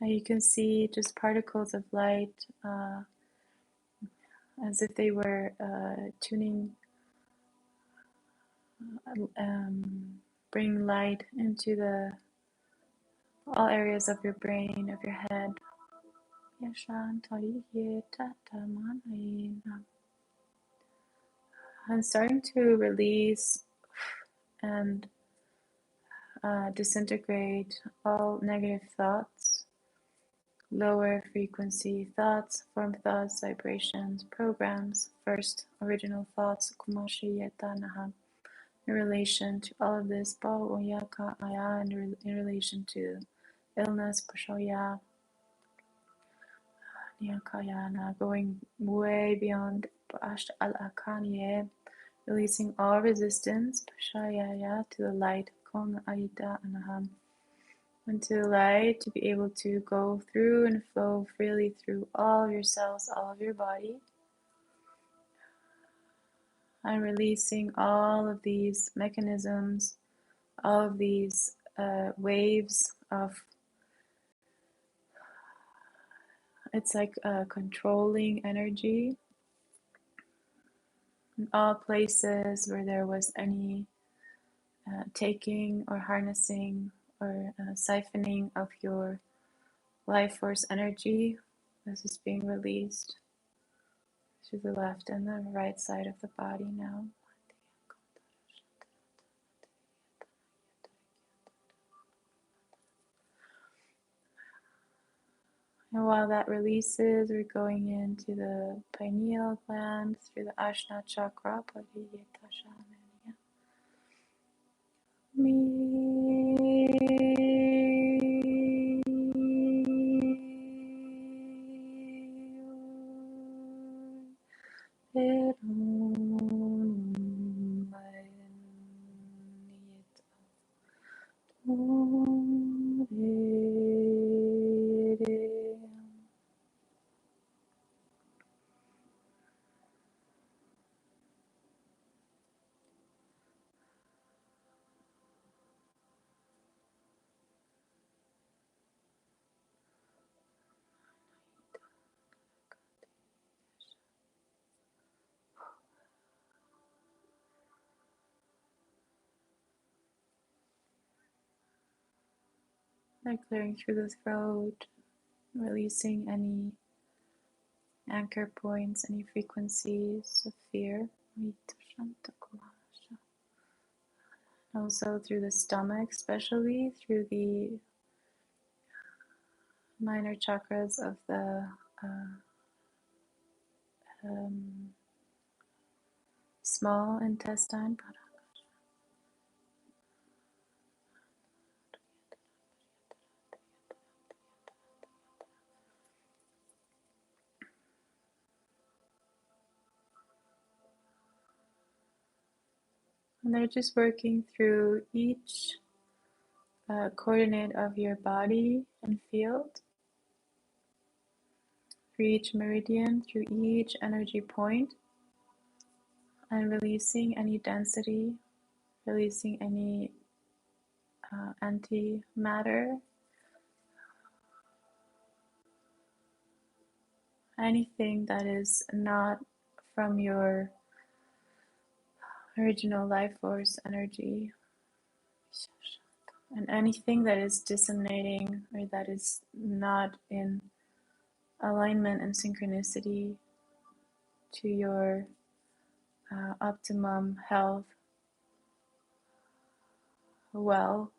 you can see just particles of light as if they were tuning, bring light into the all areas of your brain, of your head. I'm starting to release and disintegrate all negative thoughts, lower frequency thoughts, form thoughts, vibrations, programs, first original thoughts, in relation to all of this, in relation to illness, going way beyond releasing all resistance to the light, and to the light to be able to go through and flow freely through all of your cells, all of your body, and releasing all of these mechanisms, all of these waves of, it's like controlling energy in all places where there was any taking or harnessing or siphoning of your life force energy. This is being released to the left and the right side of the body now. And while that releases, we're going into the pineal gland through the Ajna chakra. They're clearing through the throat, releasing any anchor points, any frequencies of fear. Also through the stomach, especially through the minor chakras of the small intestine. And they're just working through each coordinate of your body and field, through each meridian, through each energy point, and releasing any density, releasing any antimatter, anything that is not from your original life force energy, and anything that is disseminating or that is not in alignment and synchronicity to your optimum health, wealth,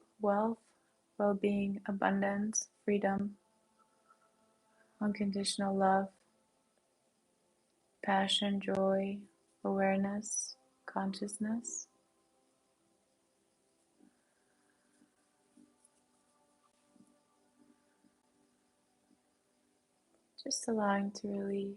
well-being, abundance, freedom, unconditional love. passion, joy, awareness, consciousness. Just allowing to release.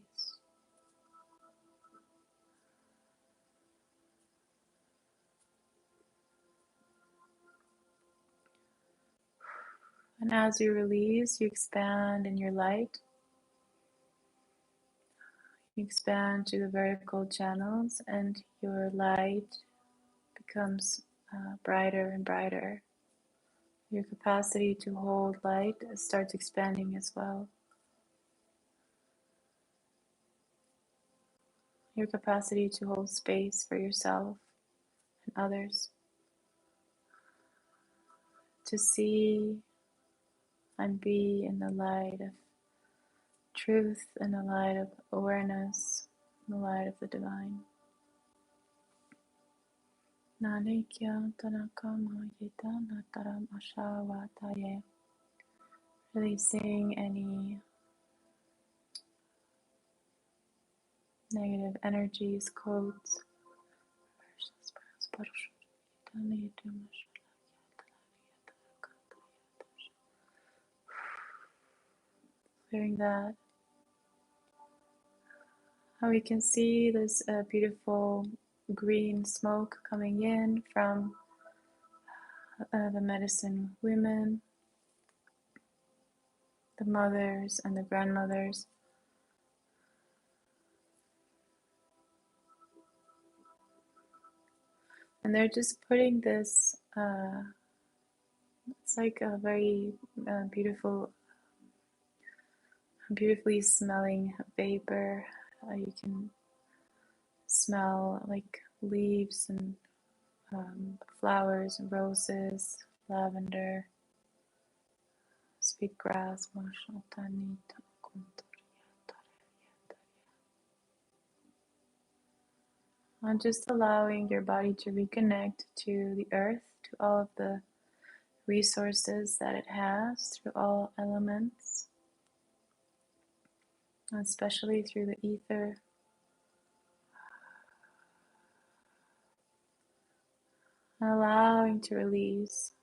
And as you release, you expand in your light. You expand to the vertical channels, and your light becomes brighter and brighter. Your capacity to hold light starts expanding as well. Your capacity to hold space for yourself and others. To see and be in the light of truth, in the light of awareness, in the light of the divine. Releasing any negative energies, codes. Clearing that. And we can see this beautiful green smoke coming in from the medicine women, the mothers and the grandmothers. And they're just putting this, it's like a very beautifully smelling vapor. You can smell like leaves and flowers, roses, lavender, sweet grass. And just allowing your body to reconnect to the earth, to all of the resources that it has through all elements, especially through the ether. And allowing to release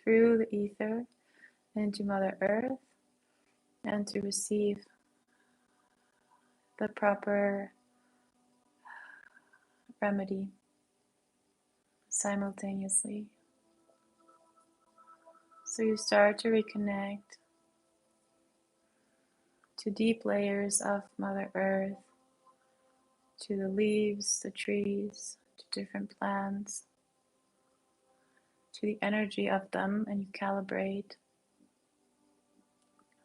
through the ether into Mother Earth and to receive the proper remedy simultaneously. So you start to reconnect to deep layers of Mother Earth, to the leaves, the trees, to different plants, to the energy of them, and you calibrate.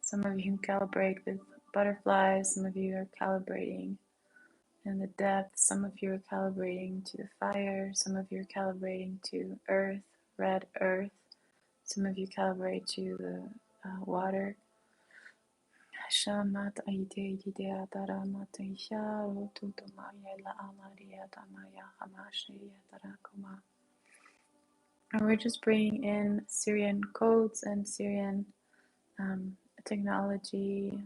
Some of you calibrate with butterflies, some of you are calibrating in the depth, some of you are calibrating to the fire, some of you are calibrating to earth, red earth, some of you calibrate to the water. And we're just bringing in Syrian codes and Syrian technology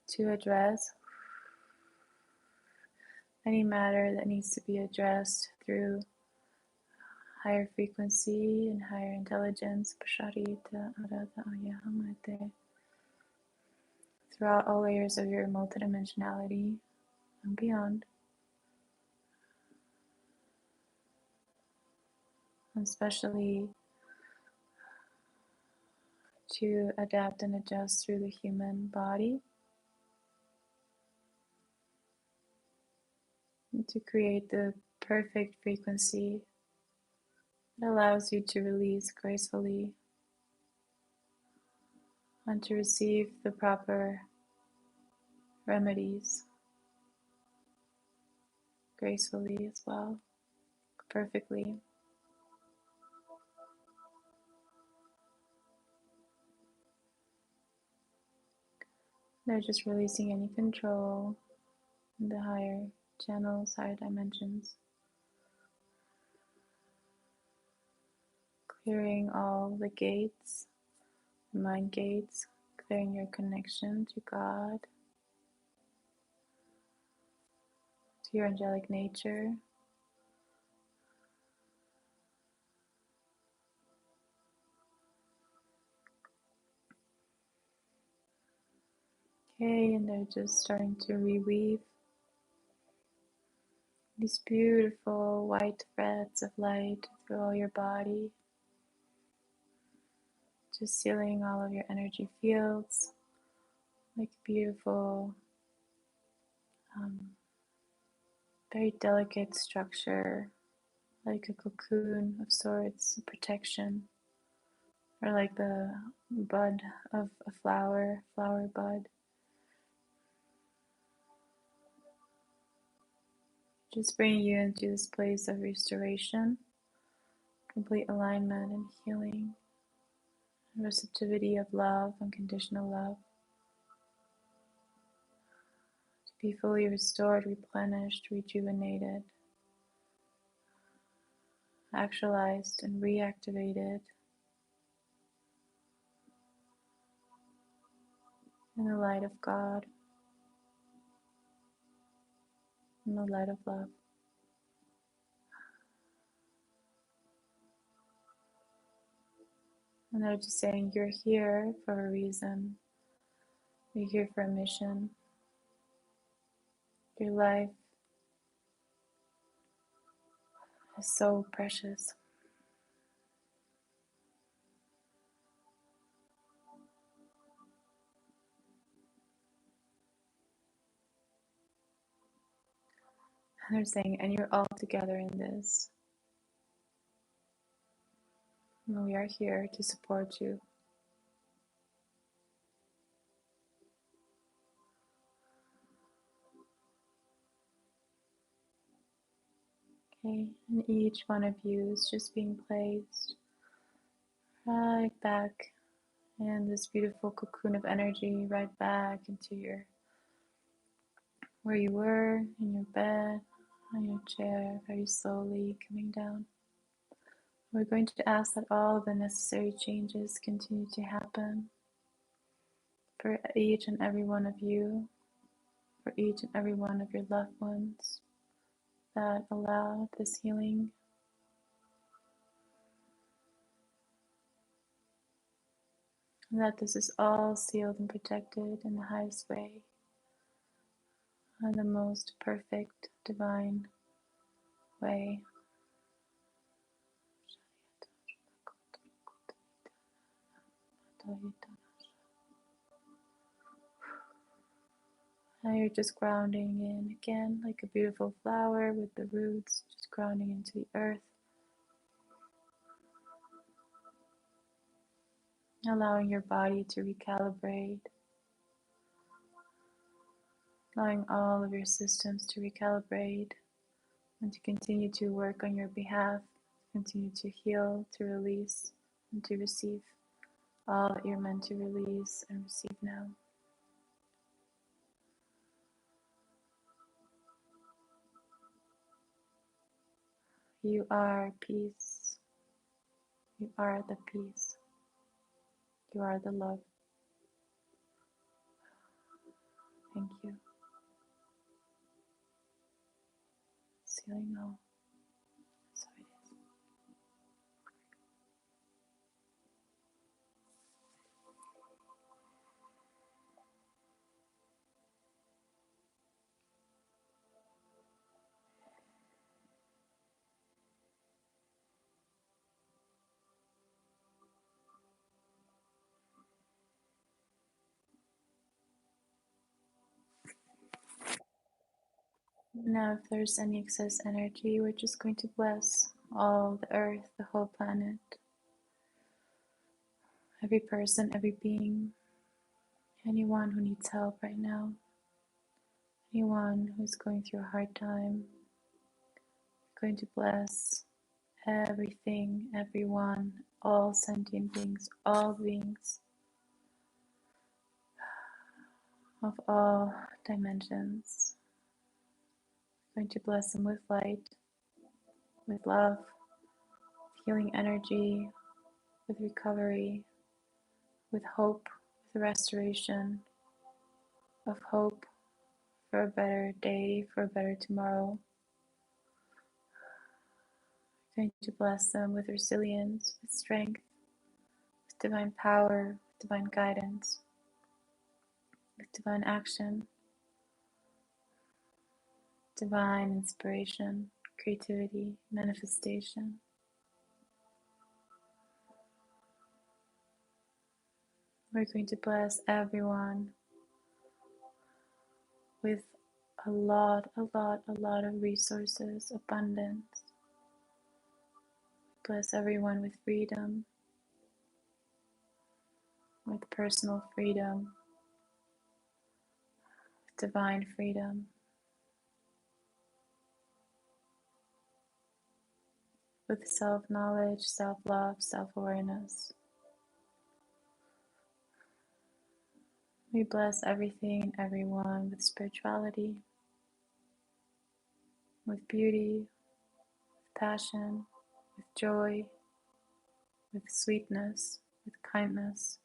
to address any matter that needs to be addressed through higher frequency and higher intelligence. Throughout all layers of your multidimensionality and beyond. Especially to adapt and adjust through the human body, and to create the perfect frequency that allows you to release gracefully and to receive the proper remedies gracefully as well, perfectly. They're just releasing any control in the higher channels, higher dimensions. Clearing all the gates, mind gates, clearing your connection to God, to your angelic nature. Okay, and they're just starting to reweave these beautiful white threads of light through all your body, just sealing all of your energy fields like beautiful, um, very delicate structure, like a cocoon of sorts, protection, or like the bud of a flower bud. Just bringing you into this place of restoration, complete alignment and healing, and receptivity of love, unconditional love. To be fully restored, replenished, rejuvenated, actualized, and reactivated in the light of God, in the light of love. And they're just saying, you're here for a reason. You're here for a mission. Your life is so precious. And they're saying, and you're all together in this. And we are here to support you. Okay, and each one of you is just being placed right back in this beautiful cocoon of energy, right back into your where you were, in your bed, on your chair, very slowly coming down. We're going to ask that all of the necessary changes continue to happen for each and every one of you, for each and every one of your loved ones that allow this healing. And that this is all sealed and protected in the highest way, in the most perfect divine way. Now you're just grounding in again like a beautiful flower with the roots just grounding into the earth, allowing your body to recalibrate, allowing all of your systems to recalibrate and to continue to work on your behalf, continue to heal, to release, and to receive all that you're meant to release and receive now. You are peace. You are the peace. You are the love. Thank you. Sealing all. So it is. Now, if there's any excess energy, we're just going to bless all the earth, the whole planet, every person, every being, anyone who needs help right now, anyone who's going through a hard time. We're going to bless everything, everyone, all sentient beings, all beings of all dimensions. We're going to bless them with light, with love, healing energy, with recovery, with hope, with restoration of hope for a better day, for a better tomorrow. I'm going to bless them with resilience, with strength, with divine power, with divine guidance, with divine action, divine inspiration, creativity, manifestation. We're going to bless everyone with a lot of resources, abundance. Bless everyone with freedom, with personal freedom, with divine freedom, with self-knowledge, self-love, self-awareness. We bless everything and everyone with spirituality, with beauty, with passion, with joy, with sweetness, with kindness,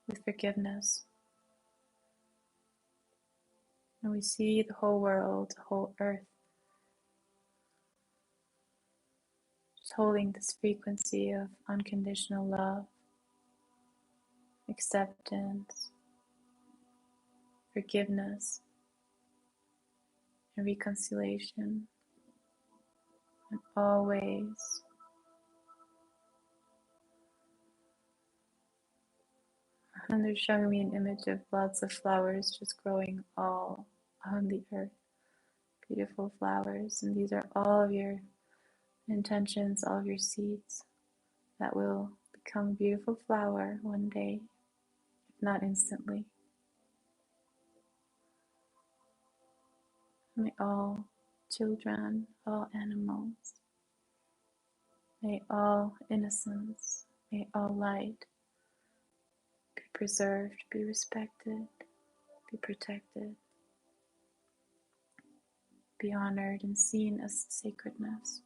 with forgiveness. And we see the whole world, the whole earth, just holding this frequency of unconditional love, acceptance, forgiveness, and reconciliation in all ways. And they're showing me an image of lots of flowers just growing all on the earth. Beautiful flowers. And these are all of your intentions, all of your seeds that will become a beautiful flower one day, if not instantly. May all children, all animals, may all innocence, may all light be preserved, be respected, be protected, be honored and seen as sacredness.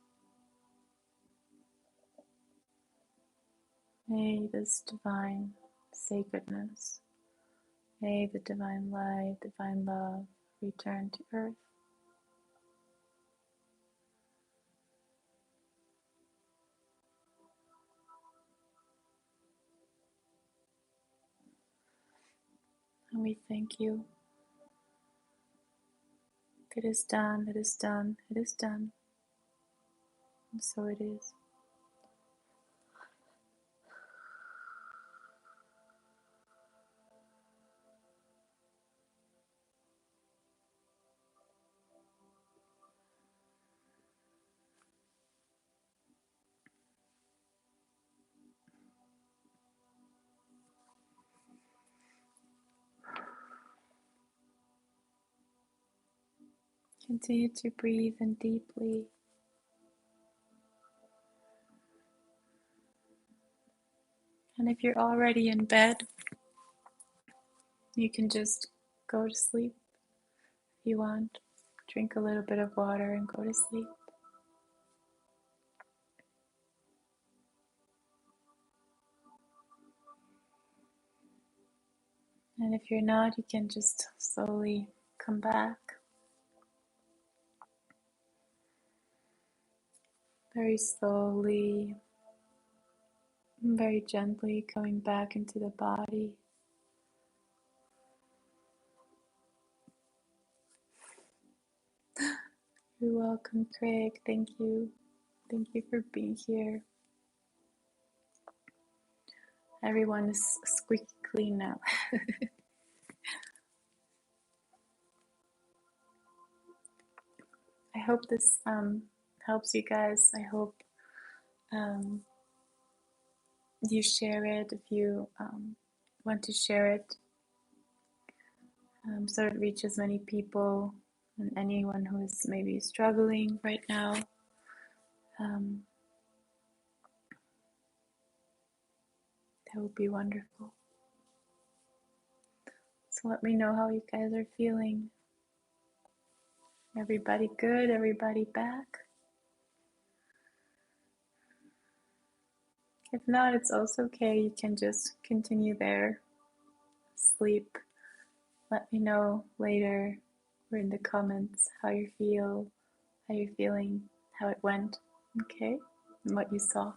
May this divine sacredness, may the divine light, divine love return to earth. And we thank you. It is done, it is done, it is done. And so it is. Continue to breathe in deeply. And if you're already in bed, you can just go to sleep if you want. Drink a little bit of water and go to sleep. And if you're not, you can just slowly come back. Very slowly, very gently coming back into the body. You're welcome, Craig. Thank you. Thank you for being here. Everyone is squeaky clean now. I hope this helps you guys. I hope you share it if you want to share it, so it reaches many people and anyone who is maybe struggling right now. That would be wonderful. So let me know how you guys are feeling. Everybody good? Everybody back? If not, it's also okay. You can just continue there sleep. Let me know later or in the comments how you feel, how you're feeling, how it went, okay? And what you saw.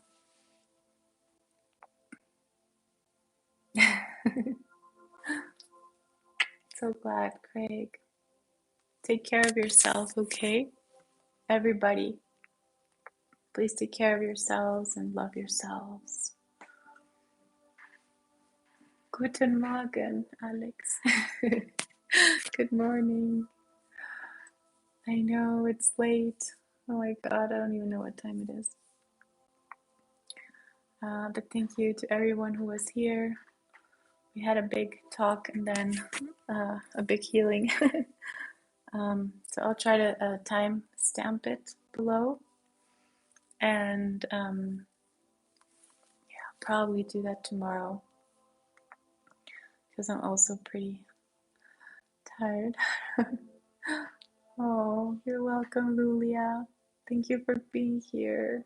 So glad, Craig. Take care of yourself, okay? Everybody, please take care of yourselves and love yourselves. Guten Morgen, Alex. Good morning. I know it's late. Oh my God, I don't even know what time it is. But thank you to everyone who was here. We had a big talk and then a big healing. So I'll try to time stamp it below. And yeah, I'll probably do that tomorrow because I'm also pretty tired. Oh, you're welcome, Lulia. Thank you for being here.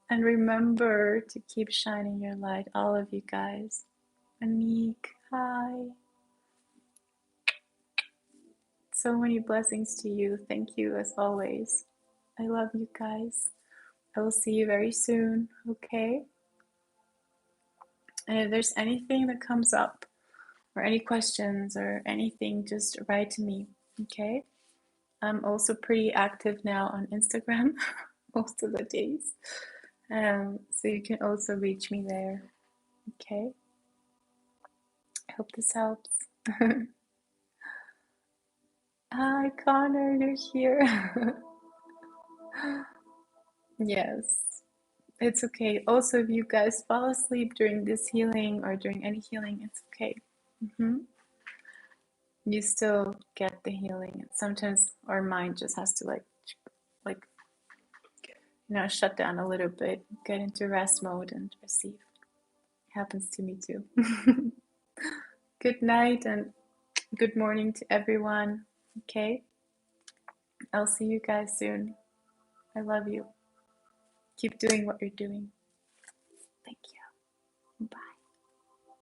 And remember to keep shining your light, all of you guys. Anik, hi. So many blessings to you. Thank you as always. I love you guys. I will see you very soon, okay? And if there's anything that comes up, or any questions, or anything, just write to me, okay? I'm also pretty active now on Instagram most of the days. So you can also reach me there, okay? I hope this helps. Hi, Connor, you're here. Yes, it's okay. Also, if you guys fall asleep during this healing or during any healing, it's okay. You still get the healing. Sometimes our mind just has to like shut down a little bit, get into rest mode and receive. It happens to me too. Good night and good morning to everyone. Okay, I'll see you guys soon. I love you. Keep doing what you're doing. Thank you.